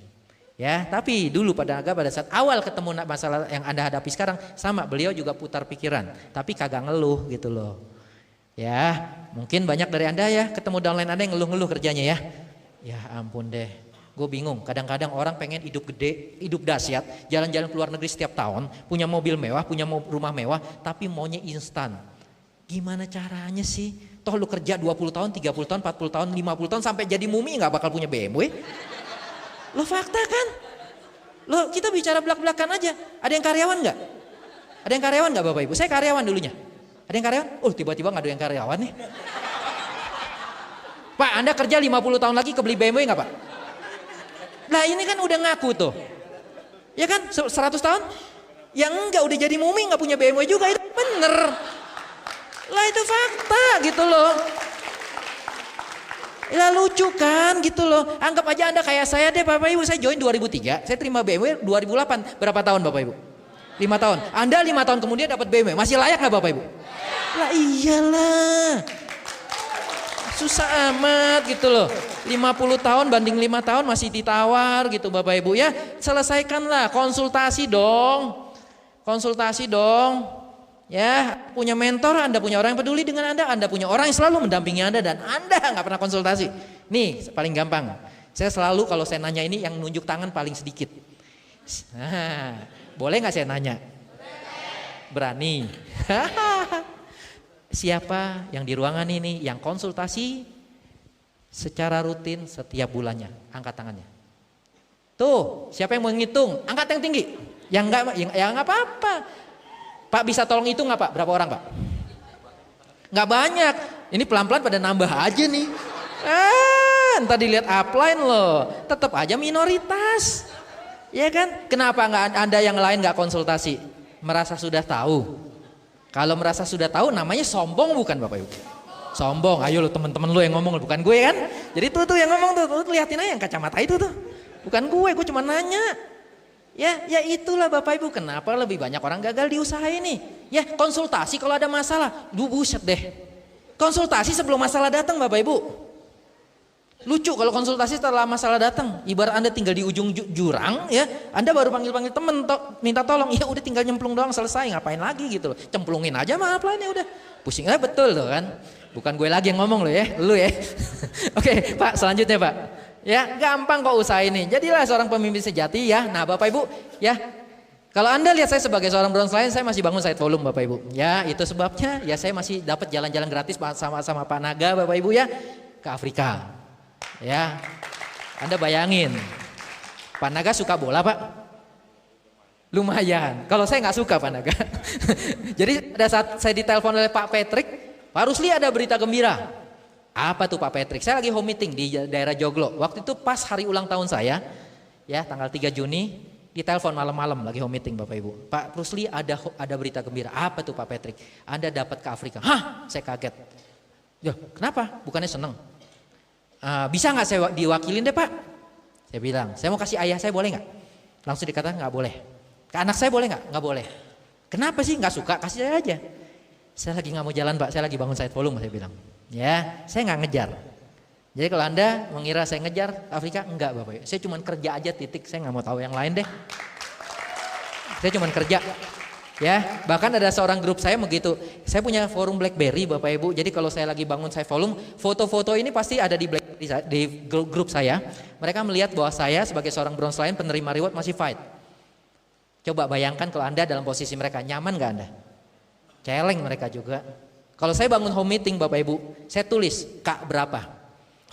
Ya, tapi dulu pada saat awal ketemu masalah yang Anda hadapi sekarang, sama beliau juga putar pikiran, tapi kagak ngeluh gitu loh. Ya, mungkin banyak dari Anda ya ketemu downline Anda yang ngeluh-ngeluh kerjanya ya. Ya ampun deh, gue bingung. Kadang-kadang orang pengen hidup gede, hidup dahsyat, jalan-jalan ke luar negeri setiap tahun, punya mobil mewah, punya rumah mewah, tapi maunya instan. Gimana caranya sih? Toh lu kerja 20 tahun, 30 tahun, 40 tahun, 50 tahun sampai jadi mumi nggak bakal punya BMW. Lo fakta kan? Lo kita bicara belak-belakan aja. Ada yang karyawan nggak? Ada yang karyawan nggak Bapak Ibu? Saya karyawan dulunya. Ada yang karyawan? Oh tiba-tiba nggak ada yang karyawan nih. Pak Anda kerja 50 tahun lagi kebeli BMW nggak Pak? Nah ini kan udah ngaku tuh. Ya kan 100 tahun? Yang enggak udah jadi mumi nggak punya BMW juga, itu bener. Lah itu fakta gitu loh. Ya lucu kan gitu loh. Anggap aja Anda kayak saya deh Bapak Ibu. Saya join 2003, saya terima BMW 2008. Berapa tahun Bapak Ibu? 5 tahun. Anda 5 tahun kemudian dapat BMW. Masih layak gak Bapak Ibu? Lah iyalah. Susah amat gitu loh. 50 tahun banding 5 tahun masih ditawar gitu Bapak Ibu ya. Selesaikanlah, konsultasi dong. Konsultasi dong. Ya, punya mentor, Anda punya orang yang peduli dengan Anda punya orang yang selalu mendampingi Anda dan Anda nggak pernah konsultasi. Nih, paling gampang. Saya selalu kalau saya nanya ini yang nunjuk tangan paling sedikit. Nah, boleh nggak saya nanya? Berani. Siapa yang di ruangan ini yang konsultasi secara rutin setiap bulannya? Angkat tangannya. Tuh, siapa yang mau ngitung? Angkat yang tinggi. Yang enggak, ya enggak apa-apa. Pak bisa tolong hitung nggak Pak? Berapa orang Pak? Nggak banyak. Ini pelan-pelan pada nambah aja nih. Ntar dilihat upline loh. Tetap aja minoritas. Ya kan? Kenapa nggak Anda yang lain nggak konsultasi? Merasa sudah tahu. Kalau merasa sudah tahu namanya sombong bukan Bapak Ibu? Sombong, ayo lo teman-teman lo yang ngomong bukan gue kan? Jadi tuh yang ngomong tuh liatin aja yang kacamata itu tuh. Bukan gue cuma nanya. Ya itulah Bapak Ibu kenapa lebih banyak orang gagal di usaha ini. Ya konsultasi kalau ada masalah, buset deh. Konsultasi sebelum masalah datang Bapak Ibu. Lucu kalau konsultasi setelah masalah datang. Ibarat Anda tinggal di ujung jurang ya, Anda baru panggil temen minta tolong, ya udah tinggal nyemplung doang selesai, ngapain lagi gitu loh. Cemplungin aja maaf lah ini udah. Pusing betul loh kan. Bukan gue lagi yang ngomong loh ya, lu ya. Oke, Pak, selanjutnya Pak. Ya, gampang kok usaha ini. Jadilah seorang pemimpin sejati ya. Nah, Bapak Ibu, ya. Kalau Anda lihat saya sebagai seorang bronze lion, saya masih bangun side volume Bapak Ibu. Ya, itu sebabnya ya saya masih dapat jalan-jalan gratis sama Pak Naga Bapak Ibu ya ke Afrika. Ya, Anda bayangin, Pak Naga suka bola Pak? Lumayan, kalau saya nggak suka Pak Naga. Jadi pada saat saya ditelepon oleh Pak Patrick, Pak Rusli ada berita gembira. Apa tuh Pak Patrick? Saya lagi home meeting di daerah Joglo. Waktu itu pas hari ulang tahun saya, ya tanggal 3 Juni, ditelepon malam-malam lagi home meeting Bapak Ibu. Pak Rusli ada berita gembira. Apa tuh Pak Patrick? Anda dapat ke Afrika. Hah? Saya kaget. Ya, kenapa? Bukannya seneng? Bisa nggak saya diwakilin deh Pak? Saya bilang, saya mau kasih ayah saya boleh nggak? Langsung dikatakan nggak boleh. Ke anak saya boleh nggak? Nggak boleh. Kenapa sih nggak suka? Kasih saya aja. Saya lagi nggak mau jalan Pak, saya lagi bangun side volume saya bilang. Ya, saya nggak ngejar. Jadi kalau Anda mengira saya ngejar Afrika, enggak Bapak. Saya cuma kerja aja titik, saya nggak mau tahu yang lain deh. Saya cuma kerja. Ya, bahkan ada seorang grup saya begitu. Saya punya forum BlackBerry Bapak Ibu. Jadi kalau saya lagi bangun side volume, foto-foto ini pasti ada di grup saya. Mereka melihat bahwa saya sebagai seorang bronze lion penerima reward masih fight. Coba bayangkan kalau Anda dalam posisi mereka, nyaman gak Anda? Celeng mereka juga. Kalau saya bangun home meeting Bapak Ibu, saya tulis K berapa?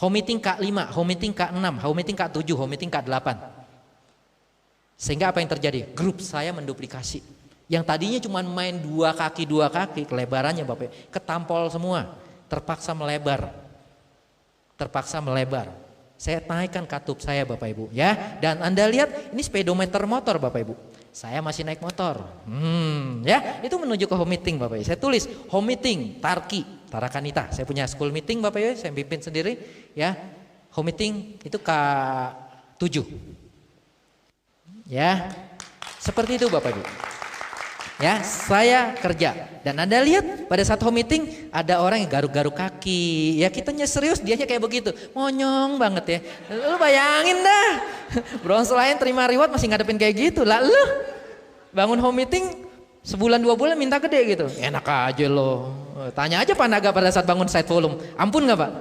Home meeting K5, home meeting K6, home meeting K7, home meeting K8. Sehingga apa yang terjadi? Grup saya menduplikasi. Yang tadinya cuma main dua kaki kelebarannya Bapak Ibu, ketampol semua, terpaksa melebar. Saya naikkan katup saya Bapak Ibu ya. Dan Anda lihat ini speedometer motor Bapak Ibu. Saya masih naik motor. Ya, itu menuju ke home meeting Bapak Ibu. Saya tulis home meeting Tarakanita. Saya punya school meeting Bapak Ibu, saya pimpin sendiri ya. Home meeting itu K7. Ya. Seperti itu Bapak Ibu. Ya, saya kerja. Dan Anda lihat pada saat home meeting ada orang yang garuk-garuk kaki. Ya kitanya serius, dianya kayak begitu. Monyong banget ya. Lu bayangin dah. Bronze lion terima reward masih ngadepin kayak gitu. Lah lu bangun home meeting sebulan 2 bulan minta gede gitu. Enak aja lo. Tanya aja Pak Naga pada saat bangun side volume. Ampun gak Pak?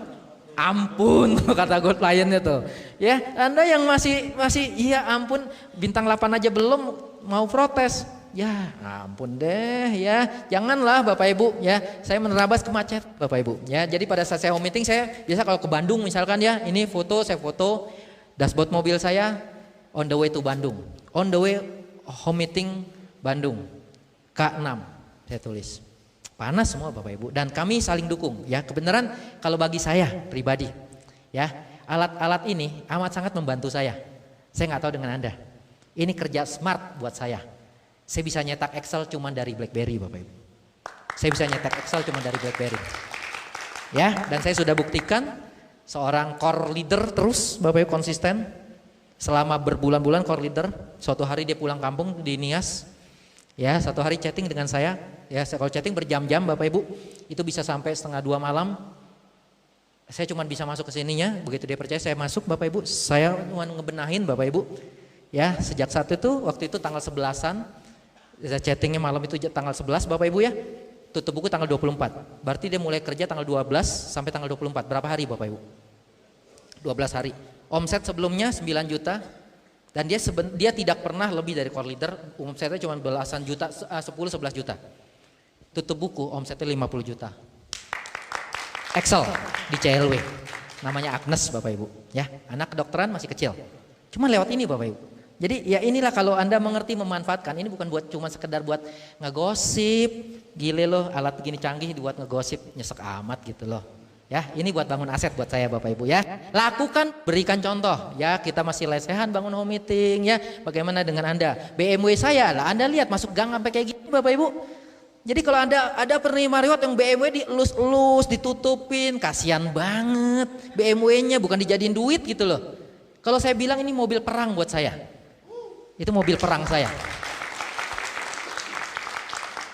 Ampun kata gold lionnya tuh. Ya, Anda yang masih iya ampun bintang 8 aja belum mau protes. Ya ampun deh ya, janganlah Bapak Ibu ya, saya menerabas ke macet Bapak Ibu ya. Jadi pada saat saya home meeting saya biasa kalau ke Bandung misalkan ya, ini saya foto dashboard mobil saya on the way to Bandung, on the way home meeting Bandung K6 saya tulis. Panas semua Bapak Ibu dan kami saling dukung ya. Kebenaran kalau bagi saya pribadi ya, alat-alat ini amat sangat membantu saya. Saya nggak tahu dengan Anda, ini kerja smart buat saya. Saya bisa nyetak Excel cuma dari BlackBerry Bapak Ibu. Saya bisa nyetak Excel cuma dari BlackBerry. Ya, dan saya sudah buktikan seorang core leader terus Bapak Ibu konsisten selama berbulan-bulan core leader. Suatu hari dia pulang kampung di Nias. Ya, satu hari chatting dengan saya. Ya, kalau chatting berjam-jam Bapak Ibu, itu bisa sampai 1:30 malam. Saya cuma bisa masuk ke sininya, begitu dia percaya saya masuk Bapak Ibu, saya cuma ngebenahin Bapak Ibu. Ya, sejak saat itu, waktu itu tanggal 11-an, saya chattingnya malam itu tanggal 11 Bapak Ibu ya, tutup buku tanggal 24. Berarti dia mulai kerja tanggal 12 sampai tanggal 24, berapa hari Bapak Ibu? 12 hari. Omset sebelumnya 9 juta, dan dia tidak pernah lebih dari core leader, omsetnya cuma belasan juta, 10-11 juta. Tutup buku, omsetnya 50 juta. Excel di CLW, namanya Agnes Bapak Ibu, ya, anak kedokteran masih kecil. Cuma lewat ini Bapak Ibu. Jadi ya inilah kalau Anda mengerti memanfaatkan, ini bukan buat cuma sekedar buat ngegosip, gile loh alat begini canggih buat ngegosip, nyesek amat gitu loh. Ya, ini buat bangun aset buat saya Bapak Ibu ya. Lakukan, berikan contoh ya, kita masih lesehan bangun home meeting ya. Bagaimana dengan Anda? BMW saya lah, Anda lihat masuk gang sampai kayak gini Bapak Ibu. Jadi kalau ada penerima reward yang BMW dielus-elus, ditutupin, kasihan banget. BMW-nya bukan dijadiin duit gitu loh. Kalau saya bilang ini mobil perang buat saya. Itu mobil perang saya.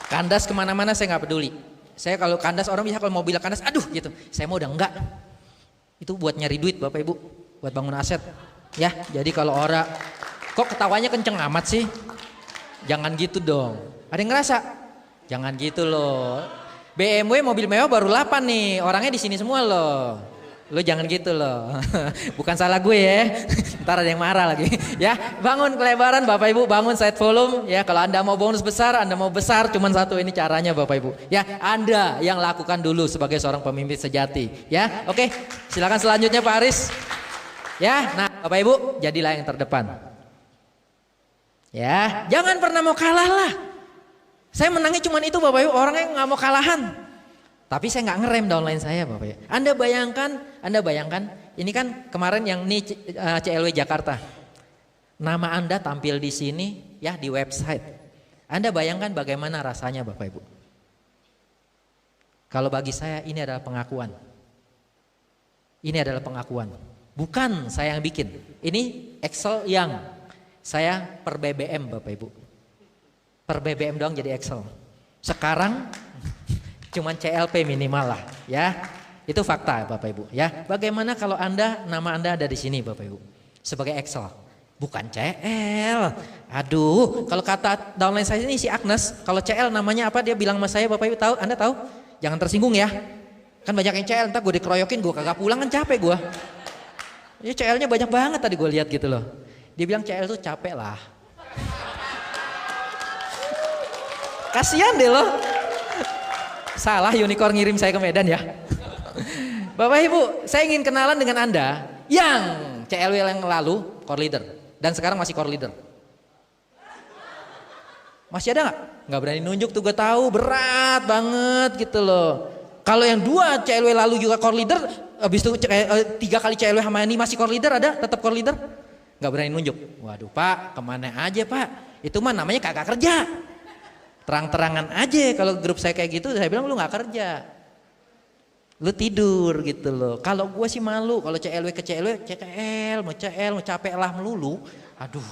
Kandas kemana-mana saya nggak peduli. Saya kalau kandas orang bisa kalau mobil kandas, aduh gitu. Saya mau udah enggak. Itu buat nyari duit Bapak Ibu, buat bangun aset. Ya, jadi kalau orang kok ketawanya kenceng amat sih? Jangan gitu dong. Ada yang ngerasa? Jangan gitu loh. BMW mobil mewah baru 8 nih, orangnya di sini semua loh. Lo jangan gitu loh. Bukan salah gue ya. Ntar ada yang marah lagi. Ya, bangun kelebaran Bapak Ibu, bangun side volume. Ya, kalau Anda mau bonus besar, Anda mau besar, cuman satu ini caranya Bapak Ibu. Ya, Anda yang lakukan dulu sebagai seorang pemimpin sejati. Ya, oke. Silakan selanjutnya Pak Aris. Ya, nah Bapak Ibu, jadilah yang terdepan. Ya, jangan pernah mau kalah lah. Saya menangnya cuma itu Bapak Ibu, orangnya nggak mau kalahan. Tapi saya nggak ngerem downline saya Bapak Ibu. Anda bayangkan, ini kan kemarin yang nih CLW Jakarta. Nama Anda tampil di sini ya di website. Anda bayangkan bagaimana rasanya Bapak Ibu. Kalau bagi saya ini adalah pengakuan. Ini adalah pengakuan. Bukan saya yang bikin. Ini Excel yang saya per BBM Bapak Ibu. Per BBM doang jadi Excel. Sekarang cuman CLP minimal lah ya. Itu fakta Bapak Ibu ya. Bagaimana kalau nama Anda ada di sini Bapak Ibu sebagai Excel, bukan CL. Aduh, kalau kata downline saya ini si Agnes, kalau CL namanya apa dia bilang sama saya Bapak Ibu tahu? Anda tahu? Jangan tersinggung ya. Kan banyak yang CL, entar gue dikeroyokin, gue kagak pulang kan capek gue. Ini CL-nya banyak banget tadi gue lihat gitu loh. Dia bilang CL tuh capek lah. Kasihan deh loh. Salah unicorn ngirim saya ke Medan ya. Bapak Ibu, saya ingin kenalan dengan Anda yang CLW yang lalu core leader dan sekarang masih core leader. Masih ada nggak? Nggak berani nunjuk tuh, gue tahu berat banget gitu loh. Kalau yang 2 CLW lalu juga core leader, habis itu 3 kali CLW sama ini masih core leader, ada tetap core leader? Nggak berani nunjuk. Waduh Pak, kemana aja Pak? Itu mah namanya kagak kerja. Terang-terangan aja kalau grup saya kayak gitu, saya bilang lu nggak kerja, lu tidur gitu loh. Kalau gue sih malu kalau CLW ke CLW, mau capek lah melulu. Aduh,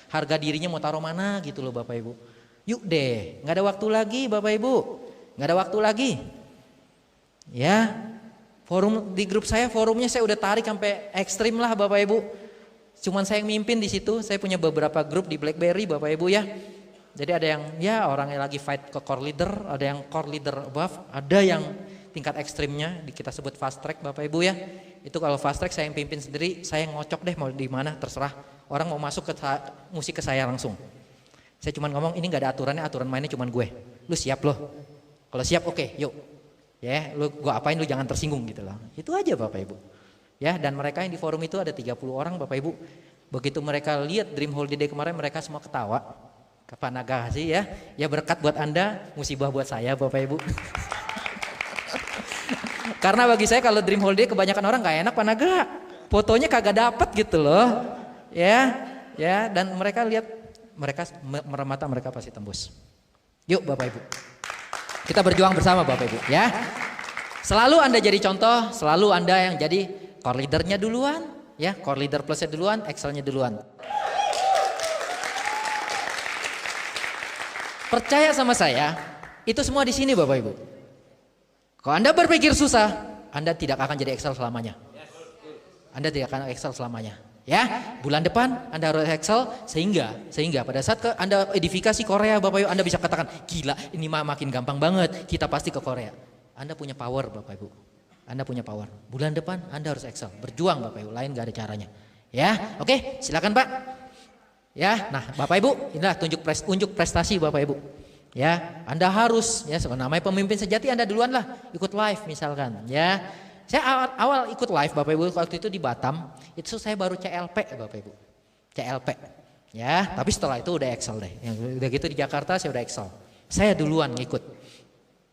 harga dirinya mau taruh mana gitu loh Bapak Ibu. Yuk deh, nggak ada waktu lagi Bapak Ibu, nggak ada waktu lagi. Ya, forum di grup saya, forumnya saya udah tarik sampai ekstrim lah Bapak Ibu. Cuman saya yang mimpin di situ, saya punya beberapa grup di BlackBerry Bapak Ibu ya. Jadi ada yang ya orang yang lagi fight ke core leader, ada yang core leader above, ada yang tingkat ekstrimnya kita sebut fast track Bapak Ibu ya. Itu kalau fast track saya yang pimpin sendiri, saya ngocok deh mau di mana terserah. Orang mau masuk ke musik ke saya langsung. Saya cuma ngomong ini nggak ada aturannya, aturan mainnya cuma gue. Lu siap loh. Kalau siap oke, yuk. Ya, lu gua apain lu jangan tersinggung gitu loh. Itu aja Bapak Ibu. Ya, dan mereka yang di forum itu ada 30 orang Bapak Ibu. Begitu mereka lihat Dream Holiday kemarin mereka semua ketawa. Kapan agak sih ya? Ya berkat buat Anda, musibah buat saya Bapak Ibu. Karena bagi saya kalau Dream Holiday kebanyakan orang gak enak Pak Naga. Fotonya kagak dapet gitu loh. Ya, dan mereka lihat mereka meremata mereka pasti tembus. Yuk Bapak Ibu. Kita berjuang bersama Bapak Ibu ya. Selalu Anda jadi contoh, selalu Anda yang jadi core leadernya duluan, ya, core leader plusnya duluan, Excelnya duluan. Percaya sama saya, itu semua di sini Bapak Ibu. Kalau Anda berpikir susah, Anda tidak akan jadi Excel selamanya. Anda tidak akan Excel selamanya. Ya, bulan depan Anda harus Excel sehingga pada saat Anda edifikasi Korea Bapak Ibu, Anda bisa katakan, gila ini makin gampang banget, kita pasti ke Korea. Anda punya power Bapak Ibu. Anda punya power. Bulan depan Anda harus Excel, berjuang Bapak Ibu, lain gak ada caranya. Ya, oke, silakan Pak. Ya, nah Bapak Ibu, inilah unjuk prestasi Bapak Ibu. Ya, Anda harus, ya namanya pemimpin sejati, Anda duluan lah ikut live misalkan. Ya, saya awal ikut live Bapak Ibu waktu itu di Batam, itu saya baru CLP Bapak Ibu, CLP. Ya, tapi setelah itu udah Excel deh. Yang udah gitu di Jakarta saya udah Excel. Saya duluan ngikut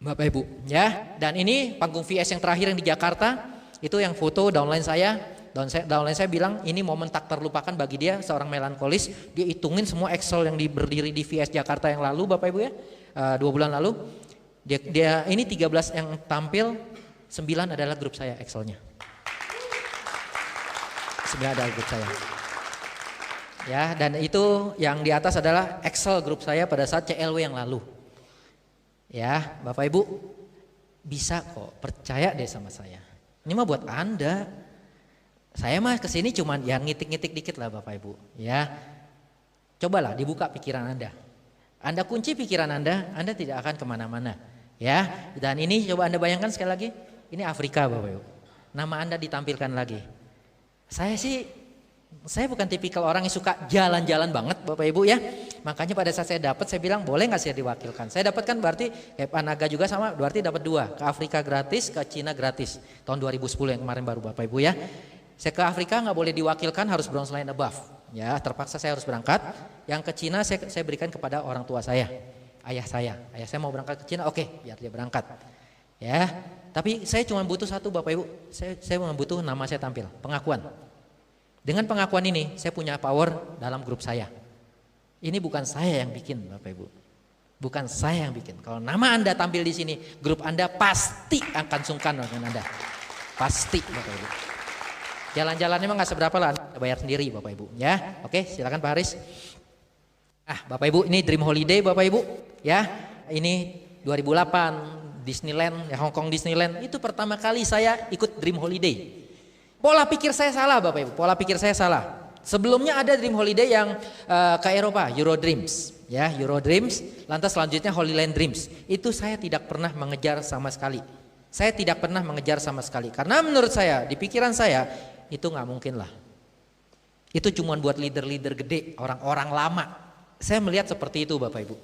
Bapak Ibu. Ya, dan ini panggung VS yang terakhir yang di Jakarta, itu yang foto downline saya. Downline saya bilang ini momen tak terlupakan bagi dia, seorang melankolis. Dia hitungin semua Excel yang berdiri di VS Jakarta yang lalu Bapak Ibu ya, 2 bulan lalu. Dia ini 13 yang tampil, 9 adalah grup saya Excelnya. 9 adalah grup saya. Ya, dan itu yang di atas adalah Excel grup saya pada saat CLW yang lalu. Ya, Bapak Ibu bisa kok, percaya deh sama saya. Ini mah buat Anda. Saya mah kesini cuman ya ngitik-ngitik dikit lah Bapak Ibu. Ya, cobalah dibuka pikiran Anda. Anda kunci pikiran Anda tidak akan kemana-mana. Ya, dan ini coba Anda bayangkan sekali lagi, ini Afrika Bapak Ibu. Nama Anda ditampilkan lagi. Saya bukan tipikal orang yang suka jalan-jalan banget Bapak Ibu ya. Makanya pada saat saya dapat, saya bilang boleh nggak saya diwakilkan. Saya dapatkan berarti kayak Pak Naga juga sama, berarti dapat 2. Ke Afrika gratis, ke Cina gratis. Tahun 2010 yang kemarin baru Bapak Ibu ya. Saya ke Afrika nggak boleh diwakilkan, harus bronze line above. Ya, terpaksa saya harus berangkat. Yang ke Cina saya berikan kepada orang tua saya, ayah saya. Ayah saya mau berangkat ke Cina, oke, biar dia berangkat. Ya, tapi saya cuma butuh satu Bapak Ibu. Saya cuma butuh nama saya tampil, pengakuan. Dengan pengakuan ini, saya punya power dalam grup saya. Ini bukan saya yang bikin Bapak Ibu. Bukan saya yang bikin. Kalau nama Anda tampil di sini, grup Anda pasti akan sungkan dengan Anda. Pasti Bapak Ibu. Jalan-jalan emang gak seberapa lah, Anda bayar sendiri Bapak Ibu ya. Oke, silakan Pak Haris. Bapak Ibu, ini Dream Holiday Bapak Ibu ya. Ini 2008 Disneyland, ya Hongkong Disneyland. Itu pertama kali saya ikut Dream Holiday. Pola pikir saya salah Bapak Ibu, pola pikir saya salah. Sebelumnya ada Dream Holiday yang ke Eropa, Euro Dreams ya, Euro Dreams. Lantas selanjutnya Holy Land Dreams. Itu saya tidak pernah mengejar sama sekali. Saya tidak pernah mengejar sama sekali. Karena menurut saya, di pikiran saya, itu gak mungkin lah. Itu cuma buat leader-leader gede, orang-orang lama. Saya melihat seperti itu Bapak Ibu.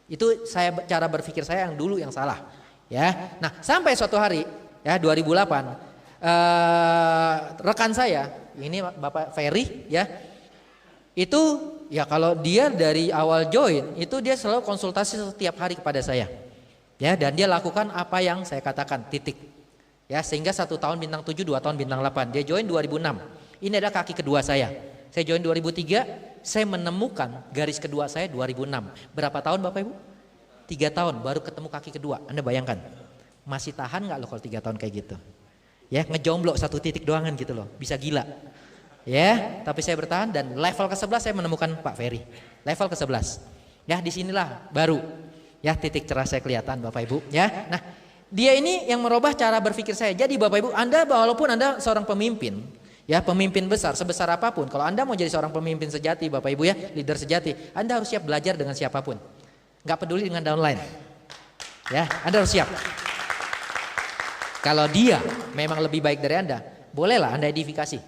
Itu cara berpikir saya yang dulu yang salah. Ya, nah sampai suatu hari ya 2008 rekan saya ini Bapak Ferry ya, itu ya kalau dia dari awal join itu dia selalu konsultasi setiap hari kepada saya. Ya, dan dia lakukan apa yang saya katakan, titik. Ya, sehingga 1 tahun bintang 7, 2 tahun bintang 8. Dia join 2006. Ini adalah kaki kedua saya. Saya join 2003, saya menemukan garis kedua saya 2006. Berapa tahun Bapak Ibu? 3 tahun baru ketemu kaki kedua. Anda bayangkan, masih tahan gak lo kalau 3 tahun kayak gitu? Ya, ngejomblo 1 titik doangan gitu loh, bisa gila. Ya, tapi saya bertahan dan level ke-11 saya menemukan Pak Ferry. Level ke-11. Ya, disinilah baru ya titik cerah saya kelihatan Bapak Ibu ya. Nah, dia ini yang merubah cara berpikir saya. Jadi Bapak Ibu, Anda walaupun Anda seorang pemimpin, ya pemimpin besar, sebesar apapun, kalau Anda mau jadi seorang pemimpin sejati Bapak Ibu ya, leader sejati, Anda harus siap belajar dengan siapapun. Gak peduli dengan downline. Ya, Anda harus siap. Kalau dia memang lebih baik dari Anda, bolehlah Anda edifikasi.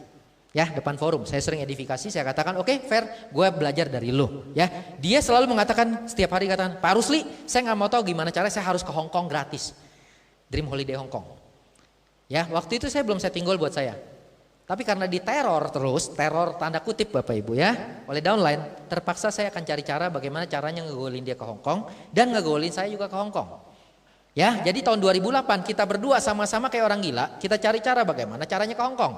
Ya, depan forum, saya sering edifikasi, saya katakan, oke, fair, gue belajar dari lo. Ya, dia selalu mengatakan, setiap hari katakan, Pak Rusli, saya nggak mau tahu gimana caranya, saya harus ke Hong Kong gratis. Dream Holiday Hong Kong. Ya, waktu itu saya belum setting goal buat saya. Tapi karena diteror terus, teror tanda kutip Bapak Ibu ya, oleh downline, terpaksa saya akan cari cara bagaimana caranya ngegolin dia ke Hong Kong dan ngegolin saya juga ke Hong Kong. Ya, jadi tahun 2008 kita berdua sama-sama kayak orang gila, kita cari cara bagaimana caranya ke Hong Kong.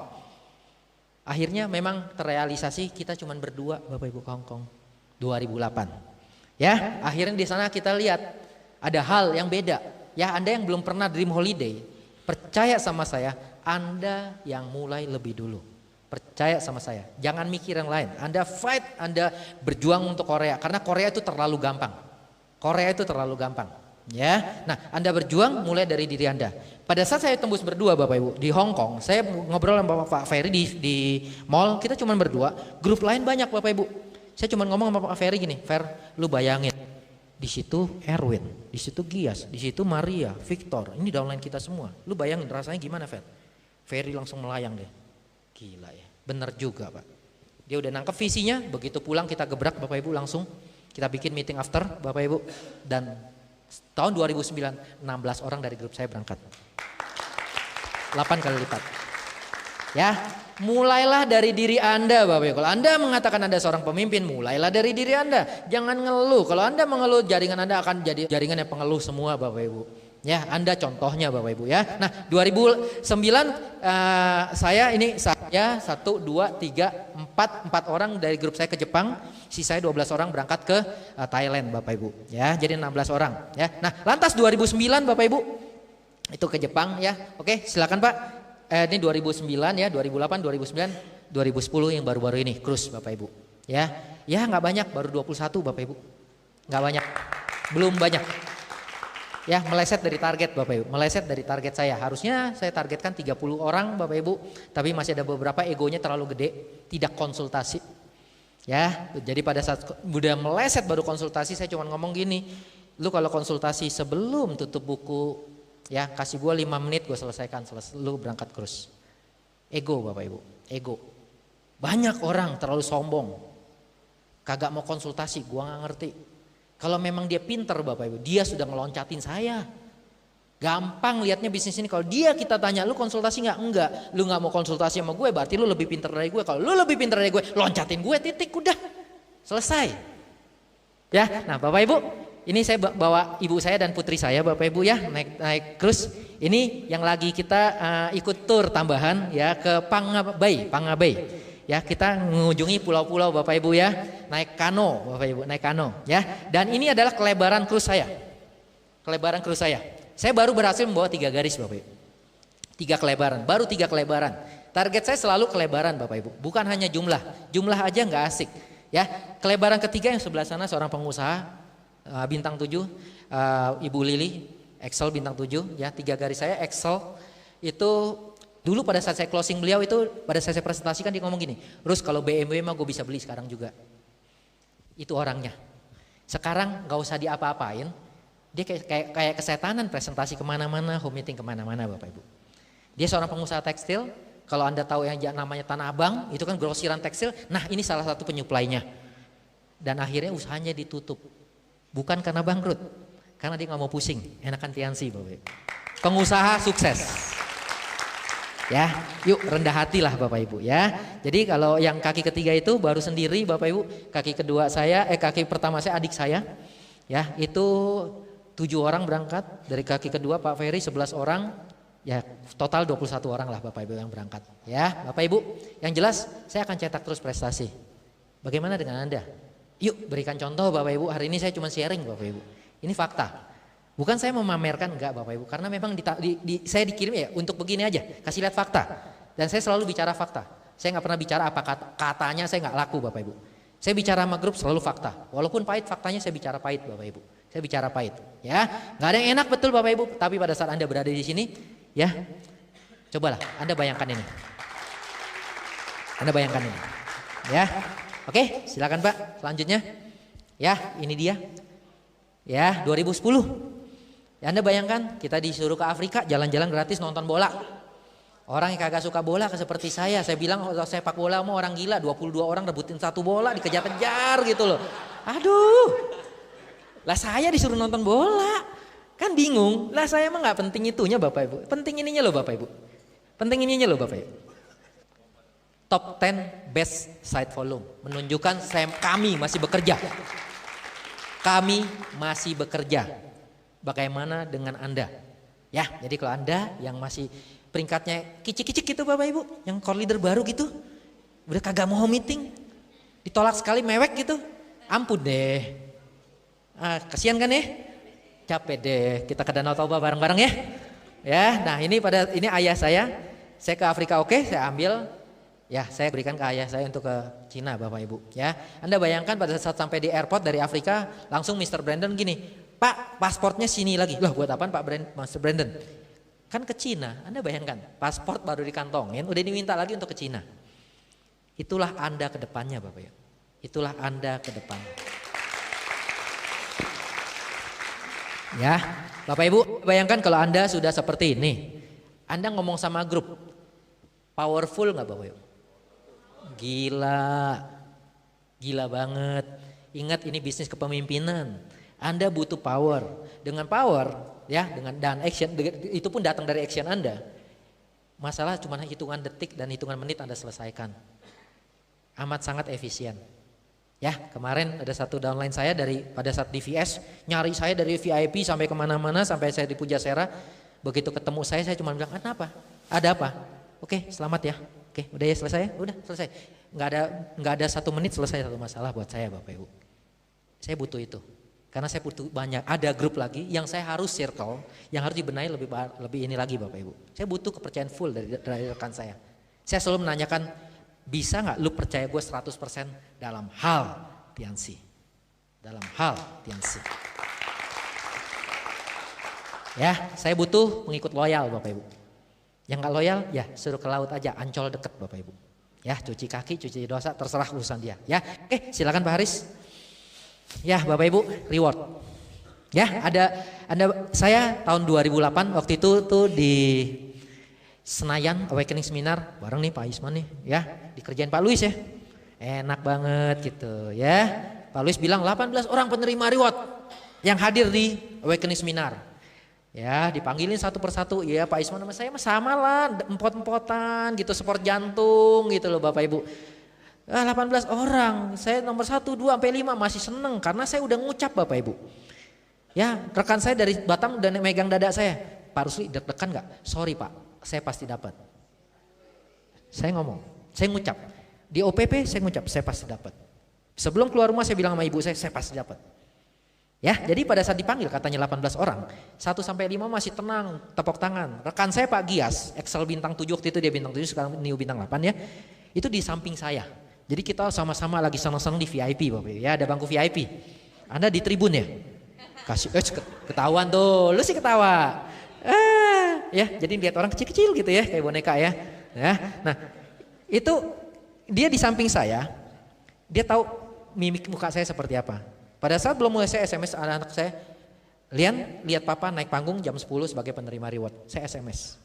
Akhirnya memang terrealisasi, kita cuma berdua Bapak Ibu ke Hong Kong 2008. Ya, akhirnya di sana kita lihat ada hal yang beda. Ya, Anda yang belum pernah Dream Holiday, percaya sama saya, Anda yang mulai lebih dulu. Percaya sama saya, jangan mikir yang lain. Anda fight, Anda berjuang untuk Korea, karena Korea itu terlalu gampang. Korea itu terlalu gampang. Ya, nah Anda berjuang mulai dari diri Anda. Pada saat saya tembus berdua Bapak Ibu di Hong Kong, saya ngobrol sama Pak Ferry di mall, kita cuma berdua, grup lain banyak Bapak Ibu. Saya cuma ngomong sama Pak Ferry gini, Fer, lu bayangin, di situ Erwin, di situ Gias, di situ Maria, Victor, ini downline kita semua. Lu bayangin rasanya gimana Fer? Ferry langsung melayang deh, gila ya, bener juga Pak. Dia udah nangkep visinya, begitu pulang kita gebrak Bapak Ibu langsung, kita bikin meeting after Bapak Ibu, dan tahun 2009 16 orang dari grup saya berangkat. 8 kali lipat. Ya, mulailah dari diri Anda Bapak Ibu. Kalau Anda mengatakan Anda seorang pemimpin, mulailah dari diri Anda. Jangan ngeluh. Kalau Anda mengeluh, jaringan Anda akan jadi jaringan yang pengeluh semua Bapak Ibu. Ya, Anda contohnya Bapak Ibu ya. Nah, 2009 saya 1, 2, 3, 4 orang dari grup saya ke Jepang, sisanya 12 orang berangkat ke Thailand Bapak Ibu. Ya, jadi 16 orang ya. Nah, lantas 2009 Bapak Ibu itu ke Jepang ya. Oke, silakan Pak. Ini 2009 ya, 2008, 2009, 2010 yang baru-baru ini cruise Bapak Ibu. Ya, nggak banyak, baru 21 Bapak Ibu. Nggak banyak, belum banyak. Ya, meleset dari target Bapak Ibu, meleset dari target saya. Harusnya saya targetkan 30 orang Bapak Ibu, tapi masih ada beberapa egonya terlalu gede, tidak konsultasi. Ya, jadi pada saat udah meleset baru konsultasi, saya cuma ngomong gini, lu kalau konsultasi sebelum tutup buku, ya kasih gue 5 menit gue selesaikan, lu berangkat cruise. Ego Bapak Ibu, ego. Banyak orang terlalu sombong, kagak mau konsultasi, gue gak ngerti. Kalau memang dia pinter Bapak Ibu, dia sudah ngeloncatin saya. Gampang lihatnya bisnis ini, kalau dia kita tanya, lu konsultasi gak? Enggak, lu gak mau konsultasi sama gue berarti lu lebih pinter dari gue. Kalau lu lebih pinter dari gue, loncatin gue, titik, udah selesai. Ya, nah Bapak Ibu, ini saya bawa ibu saya dan putri saya Bapak Ibu ya, naik cruise. Ini yang lagi kita ikut tour tambahan ya ke Pangabei. Ya, kita mengunjungi pulau-pulau Bapak Ibu ya, naik kano Bapak Ibu, naik kano ya. Dan ini adalah kelebaran cruise saya. Kelebaran cruise saya. Saya baru berhasil membawa 3 garis Bapak Ibu. 3 kelebaran, baru 3 kelebaran. Target saya selalu kelebaran Bapak Ibu, bukan hanya jumlah. Jumlah aja nggak asik. Ya, kelebaran ketiga yang sebelah sana seorang pengusaha bintang 7, Ibu Lili, Excel bintang 7 ya, 3 garis saya Excel. Itu dulu pada saat saya closing beliau itu, pada saat saya presentasikan dia ngomong gini, Rus kalau BMW mah gue bisa beli sekarang juga. Itu orangnya. Sekarang gak usah diapa-apain, dia kayak kesetanan presentasi kemana-mana, home meeting kemana-mana Bapak Ibu. Dia seorang pengusaha tekstil, kalau Anda tahu yang namanya Tanah Abang, itu kan grosiran tekstil, nah ini salah satu penyuplainya. Dan akhirnya usahanya ditutup, bukan karena bangkrut, karena dia gak mau pusing, enakan Tiansi Bapak Ibu. Pengusaha sukses. Ya, yuk rendah hati lah Bapak Ibu ya. Jadi kalau yang kaki ketiga itu baru sendiri Bapak Ibu, kaki kedua saya, kaki pertama saya adik saya, ya itu 7 orang berangkat, dari kaki kedua Pak Ferry 11 orang, ya total 21 orang lah Bapak Ibu yang berangkat. Ya Bapak Ibu, yang jelas saya akan cetak terus prestasi. Bagaimana dengan Anda? Yuk berikan contoh Bapak Ibu, hari ini saya cuma sharing Bapak Ibu, ini fakta. Bukan saya memamerkan, enggak Bapak Ibu, karena memang saya dikirim ya untuk begini aja, kasih lihat fakta. Dan saya selalu bicara fakta, saya nggak pernah bicara apa katanya, saya nggak laku Bapak Ibu. Saya bicara sama grup selalu fakta, walaupun pahit faktanya saya bicara pahit Bapak Ibu. Saya bicara pahit, ya nggak ada yang enak betul Bapak Ibu, tapi pada saat Anda berada di sini, ya cobalah Anda bayangkan ini. Anda bayangkan ini, ya. Oke, silakan Pak, selanjutnya. Ya, ini dia. Ya, 2010. Ya, Anda bayangkan kita disuruh ke Afrika jalan-jalan gratis nonton bola. Orang yang kagak suka bola seperti saya bilang kalau sepak bola mau orang gila, 22 orang rebutin 1 bola dikejar-kejar gitu loh. Aduh. Lah saya disuruh nonton bola. Kan bingung. Lah saya emang gak penting itunya Bapak Ibu. Penting ininya loh Bapak Ibu. Penting ininya loh Bapak Ibu. Top 10 best site volume menunjukkan kami masih bekerja. Kami masih bekerja. Bagaimana dengan Anda? Ya, jadi kalau Anda yang masih peringkatnya kicik-kicik gitu Bapak Ibu, yang core leader baru gitu, udah kagak mau meeting, ditolak sekali mewek gitu, ampun deh. Kasihan kan ya? Capek deh, kita ke Danau Toba bareng-bareng ya. Ya, nah ini ayah saya ke Afrika oke, saya ambil. Ya, saya berikan ke ayah saya untuk ke Cina Bapak Ibu. Ya, Anda bayangkan pada saat sampai di airport dari Afrika, langsung Mr. Brandon gini, Pak pasportnya sini lagi. Loh buat apaan Pak Master Brandon? Kan ke Cina, Anda bayangkan paspor baru dikantongin udah diminta lagi untuk ke Cina. Itulah Anda ke depannya Bapak ya. Itulah Anda ke depan. Ya, Bapak Ibu bayangkan kalau Anda sudah seperti ini. Anda ngomong sama grup, powerful gak Bapak Ibu? Gila banget. Ingat ini bisnis kepemimpinan. Anda butuh power. Dengan power ya, dan action, itu pun datang dari action Anda. Masalah cuma hitungan detik dan hitungan menit Anda selesaikan. Amat sangat efisien. Ya, kemarin ada satu downline saya pada saat di VS, nyari saya dari VIP sampai kemana-mana, sampai saya di Pujasera. Begitu ketemu saya cuma bilang, kenapa? Ada apa? Oke, selamat ya. Oke, udah ya selesai? Udah selesai. Nggak ada 1 menit selesai satu masalah buat saya Bapak Ibu. Saya butuh itu. Karena saya butuh banyak, ada grup lagi yang saya harus circle, yang harus dibenahi lebih ini lagi Bapak Ibu. Saya butuh kepercayaan full dari rekan saya. Saya selalu menanyakan, bisa gak lu percaya gue 100% dalam hal Tiansi? Dalam hal Tiansi. Ya, saya butuh pengikut loyal Bapak Ibu. Yang gak loyal, ya suruh ke laut aja, Ancol deket Bapak Ibu. Ya, cuci kaki, cuci dosa, terserah urusan dia. Ya, oke silakan Pak Haris. Ya Bapak Ibu, reward. Ya, saya tahun 2008 waktu itu tuh di Senayan Awakening Seminar bareng nih Pak Isman nih, ya dikerjain Pak Luis ya, enak banget gitu ya. Pak Luis bilang 18 orang penerima reward yang hadir di Awakening Seminar. Ya dipanggilin satu persatu, ya Pak Isman sama saya sama lah, empot-empotan gitu, sport jantung gitu loh Bapak Ibu. 18 orang, saya nomor 1, 2, sampai 5 masih seneng karena saya udah ngucap Bapak Ibu. Ya rekan saya dari Batam udah megang dada saya, Pak Rusli deg-degan gak? Sorry Pak, saya pasti dapat. Saya ngomong, saya ngucap. Di OPP saya ngucap, saya pasti dapat. Sebelum keluar rumah saya bilang sama ibu saya pasti dapat. Ya, jadi pada saat dipanggil katanya 18 orang, 1 sampai 5 masih tenang, tepuk tangan. Rekan saya Pak Gias, Excel bintang 7 waktu itu dia bintang 7 sekarang New bintang 8 ya. Itu di samping saya. Jadi kita sama-sama lagi senang-senang di VIP Bapak ya, ada bangku VIP. Anda di tribun ya? Kasih ketahuan tuh, lu sih ketawa. Ya, jadi lihat orang kecil-kecil gitu ya, kayak boneka ya. Nah, itu dia di samping saya. Dia tahu mimik muka saya seperti apa. Pada saat belum mulai saya SMS anak-anak saya, lihat papa naik panggung jam 10 sebagai penerima reward. Saya SMS.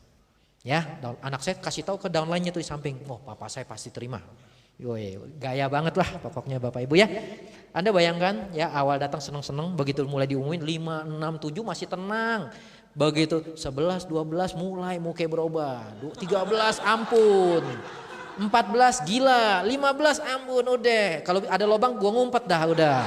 Ya, anak saya kasih tahu ke downline-nya tuh di samping. Oh, papa saya pasti terima. Yoi, gaya banget lah pokoknya Bapak Ibu ya. Anda bayangkan ya, awal datang seneng-seneng, begitu mulai diumumin 5, 6, 7 masih tenang. Begitu 11, 12 mulai muka berubah. 13 ampun. 14 gila, 15 ampun udah. Kalau ada lubang gua ngumpet dah udah.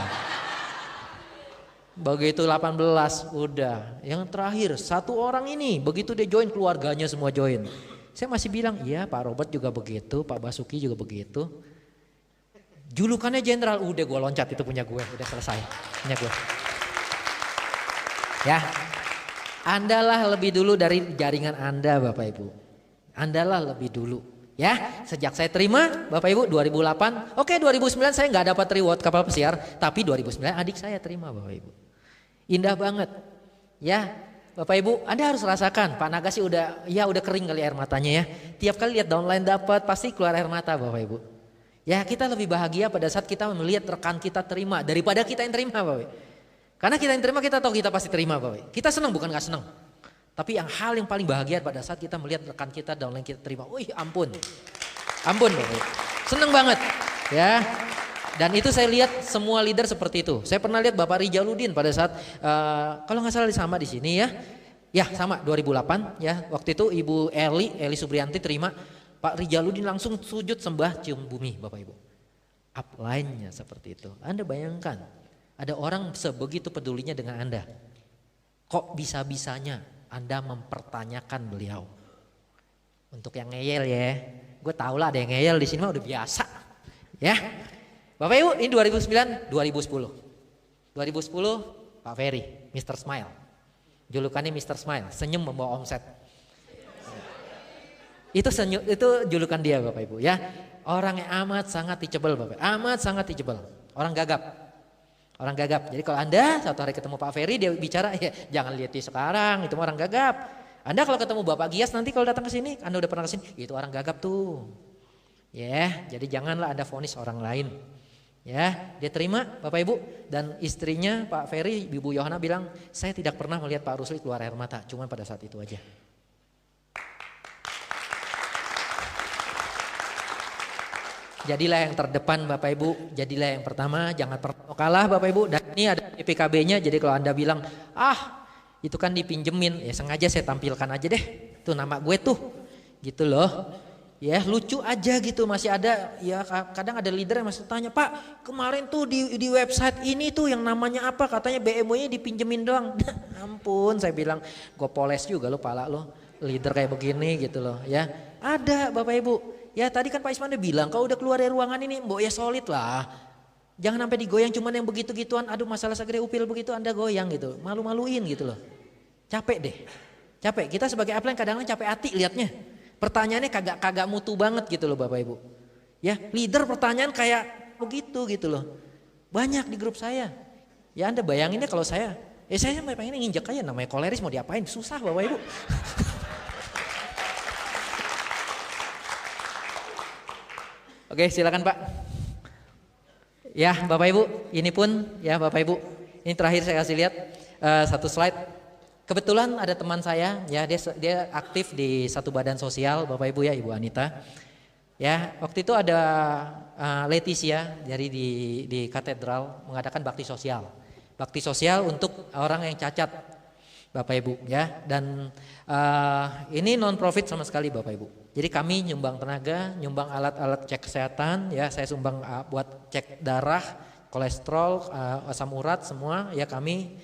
Begitu 18 udah. Yang terakhir 1 orang ini begitu dia join keluarganya semua join. Saya masih bilang, iya Pak Robert juga begitu, Pak Basuki juga begitu. Julukannya jenderal, udah gue loncat itu punya gue, udah selesai. Punya gue. Ya, Andalah lebih dulu dari jaringan Anda Bapak Ibu. Andalah lebih dulu. Ya, sejak saya terima Bapak Ibu 2008, oke 2009 saya nggak dapat reward kapal pesiar, tapi 2009 adik saya terima Bapak Ibu. Indah banget. Ya. Bapak Ibu, Anda harus rasakan. Pak Naga sih udah kering kali air matanya ya. Tiap kali lihat downline dapat pasti keluar air mata Bapak Ibu. Ya kita lebih bahagia pada saat kita melihat rekan kita terima daripada kita yang terima Bapak Ibu. Karena kita yang terima kita tahu kita pasti terima Bapak Ibu. Kita senang bukan gak senang. Tapi hal yang paling bahagia pada saat kita melihat rekan kita downline kita terima. Wih ampun. Ampun Bapak Ibu. Senang banget ya. Dan itu saya lihat semua leader seperti itu. Saya pernah lihat Bapak Rijaluddin pada saat kalau nggak salah sama di sini ya. Ya sama 2008 ya. Waktu itu Ibu Eli Subrianti terima, Pak Rijaluddin langsung sujud sembah cium bumi Bapak Ibu. Upline-nya seperti itu. Anda bayangkan ada orang sebegitu pedulinya dengan Anda. Kok bisa-bisanya Anda mempertanyakan beliau? Untuk yang ngeyel ya. Gue tau lah ada yang ngeyel di sini mah udah biasa. Ya. Bapak Ibu ini 2009, 2010. 2010 Pak Ferry, Mr. Smile. Julukannya Mr. Smile, senyum membawa omset. Itu julukan dia Bapak Ibu ya. Orang yang amat sangat teachable Bapak. Amat sangat teachable. Orang gagap. Orang gagap. Jadi kalau Anda suatu hari ketemu Pak Ferry dia bicara, ya jangan lihat dia sekarang, itu orang gagap. Anda kalau ketemu Bapak Gias nanti kalau datang ke sini, Anda udah pernah ke sini, itu orang gagap tuh. Ya, jadi janganlah Anda vonis orang lain. Ya, dia terima Bapak Ibu, dan istrinya Pak Ferry, Ibu Yohana bilang, saya tidak pernah melihat Pak Rusli keluar air mata, cuma pada saat itu aja. Jadilah yang terdepan Bapak Ibu, jadilah yang pertama, jangan pernah kalah Bapak Ibu. Dan ini ada PKB-nya, jadi kalau Anda bilang, itu kan dipinjemin, ya sengaja saya tampilkan aja deh, tuh nama gue tuh, gitu loh. Ya lucu aja gitu, masih ada, ya kadang ada leader yang masih tanya, Pak kemarin tuh di website ini tuh yang namanya apa, katanya BMW-nya dipinjemin doang. Ampun, saya bilang, gue poles juga lo pala lo, leader kayak begini gitu loh ya. Ada Bapak Ibu. Ya tadi kan Pak Isman udah bilang kalau udah keluar dari ruangan ini mbok ya solid lah. Jangan sampai digoyang cuman yang begitu-gituan, aduh masalah segede upil begitu Anda goyang gitu. Malu-maluin gitu loh. Capek deh. Capek. Kita sebagai upline kadang-kadang capek hati liatnya. Pertanyaannya kagak mutu banget gitu loh Bapak Ibu. Ya leader pertanyaan kayak begitu gitu loh. Banyak di grup saya. Ya Anda bayanginnya kalau saya pengen nginjek aja, namanya koleris mau diapain, susah Bapak Ibu. Oke silakan Pak. Ya Bapak Ibu, ini pun ya Bapak Ibu, ini terakhir saya kasih lihat satu slide. Kebetulan ada teman saya, ya dia aktif di satu badan sosial Bapak Ibu ya, Ibu Anita. Ya waktu itu ada Leticia dari di katedral mengadakan bakti sosial untuk orang yang cacat Bapak Ibu ya, dan ini non profit sama sekali Bapak Ibu. Jadi kami nyumbang tenaga, nyumbang alat-alat cek kesehatan, ya saya sumbang buat cek darah, kolesterol, asam urat semua, ya kami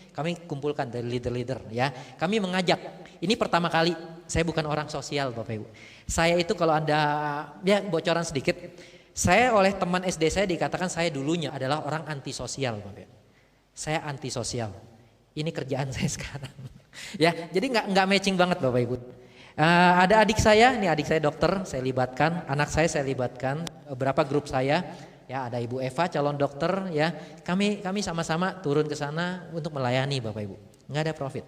kumpulkan dari leader-leader, ya. Kami mengajak. Ini pertama kali saya bukan orang sosial Bapak Ibu. Saya itu kalau Anda, ya bocoran sedikit, saya oleh teman SD saya dikatakan saya dulunya adalah orang antisosial Bapak Ibu. Saya antisosial. Ini kerjaan saya sekarang. Ya, jadi nggak matching banget Bapak Ibu. Ada adik saya, ini adik saya dokter, saya libatkan, anak saya libatkan, beberapa grup saya, ya ada Ibu Eva calon dokter, ya kami sama-sama turun ke sana untuk melayani Bapak Ibu, nggak ada profit,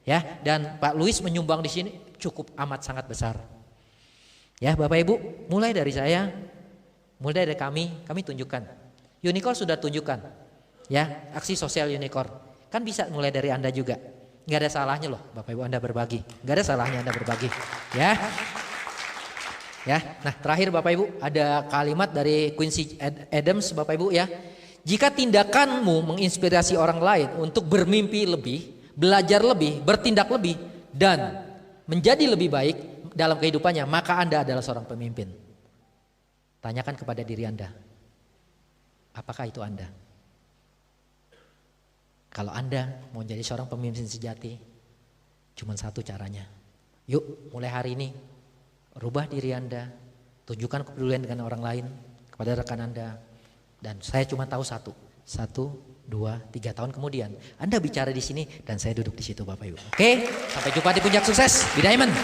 ya dan Pak Luis menyumbang di sini cukup amat sangat besar, ya Bapak Ibu, mulai dari saya, mulai dari kami tunjukkan, Unicorn sudah tunjukkan, ya aksi sosial Unicorn, kan bisa mulai dari Anda juga. Gak ada salahnya loh Bapak Ibu Anda berbagi. Gak ada salahnya Anda berbagi. Ya. Ya. Nah terakhir Bapak Ibu ada kalimat dari Quincy Adams Bapak Ibu ya. Jika tindakanmu menginspirasi orang lain untuk bermimpi lebih, belajar lebih, bertindak lebih, dan menjadi lebih baik dalam kehidupannya, maka Anda adalah seorang pemimpin. Tanyakan kepada diri Anda. Apakah itu Anda? Kalau Anda mau jadi seorang pemimpin sejati, cuma satu caranya. Yuk mulai hari ini, rubah diri Anda, tunjukkan kepedulian dengan orang lain, kepada rekan Anda. Dan saya cuma tahu satu, 2, 3 tahun kemudian Anda bicara di sini dan saya duduk di situ Bapak Ibu. Oke, sampai jumpa di puncak sukses, di Diamond.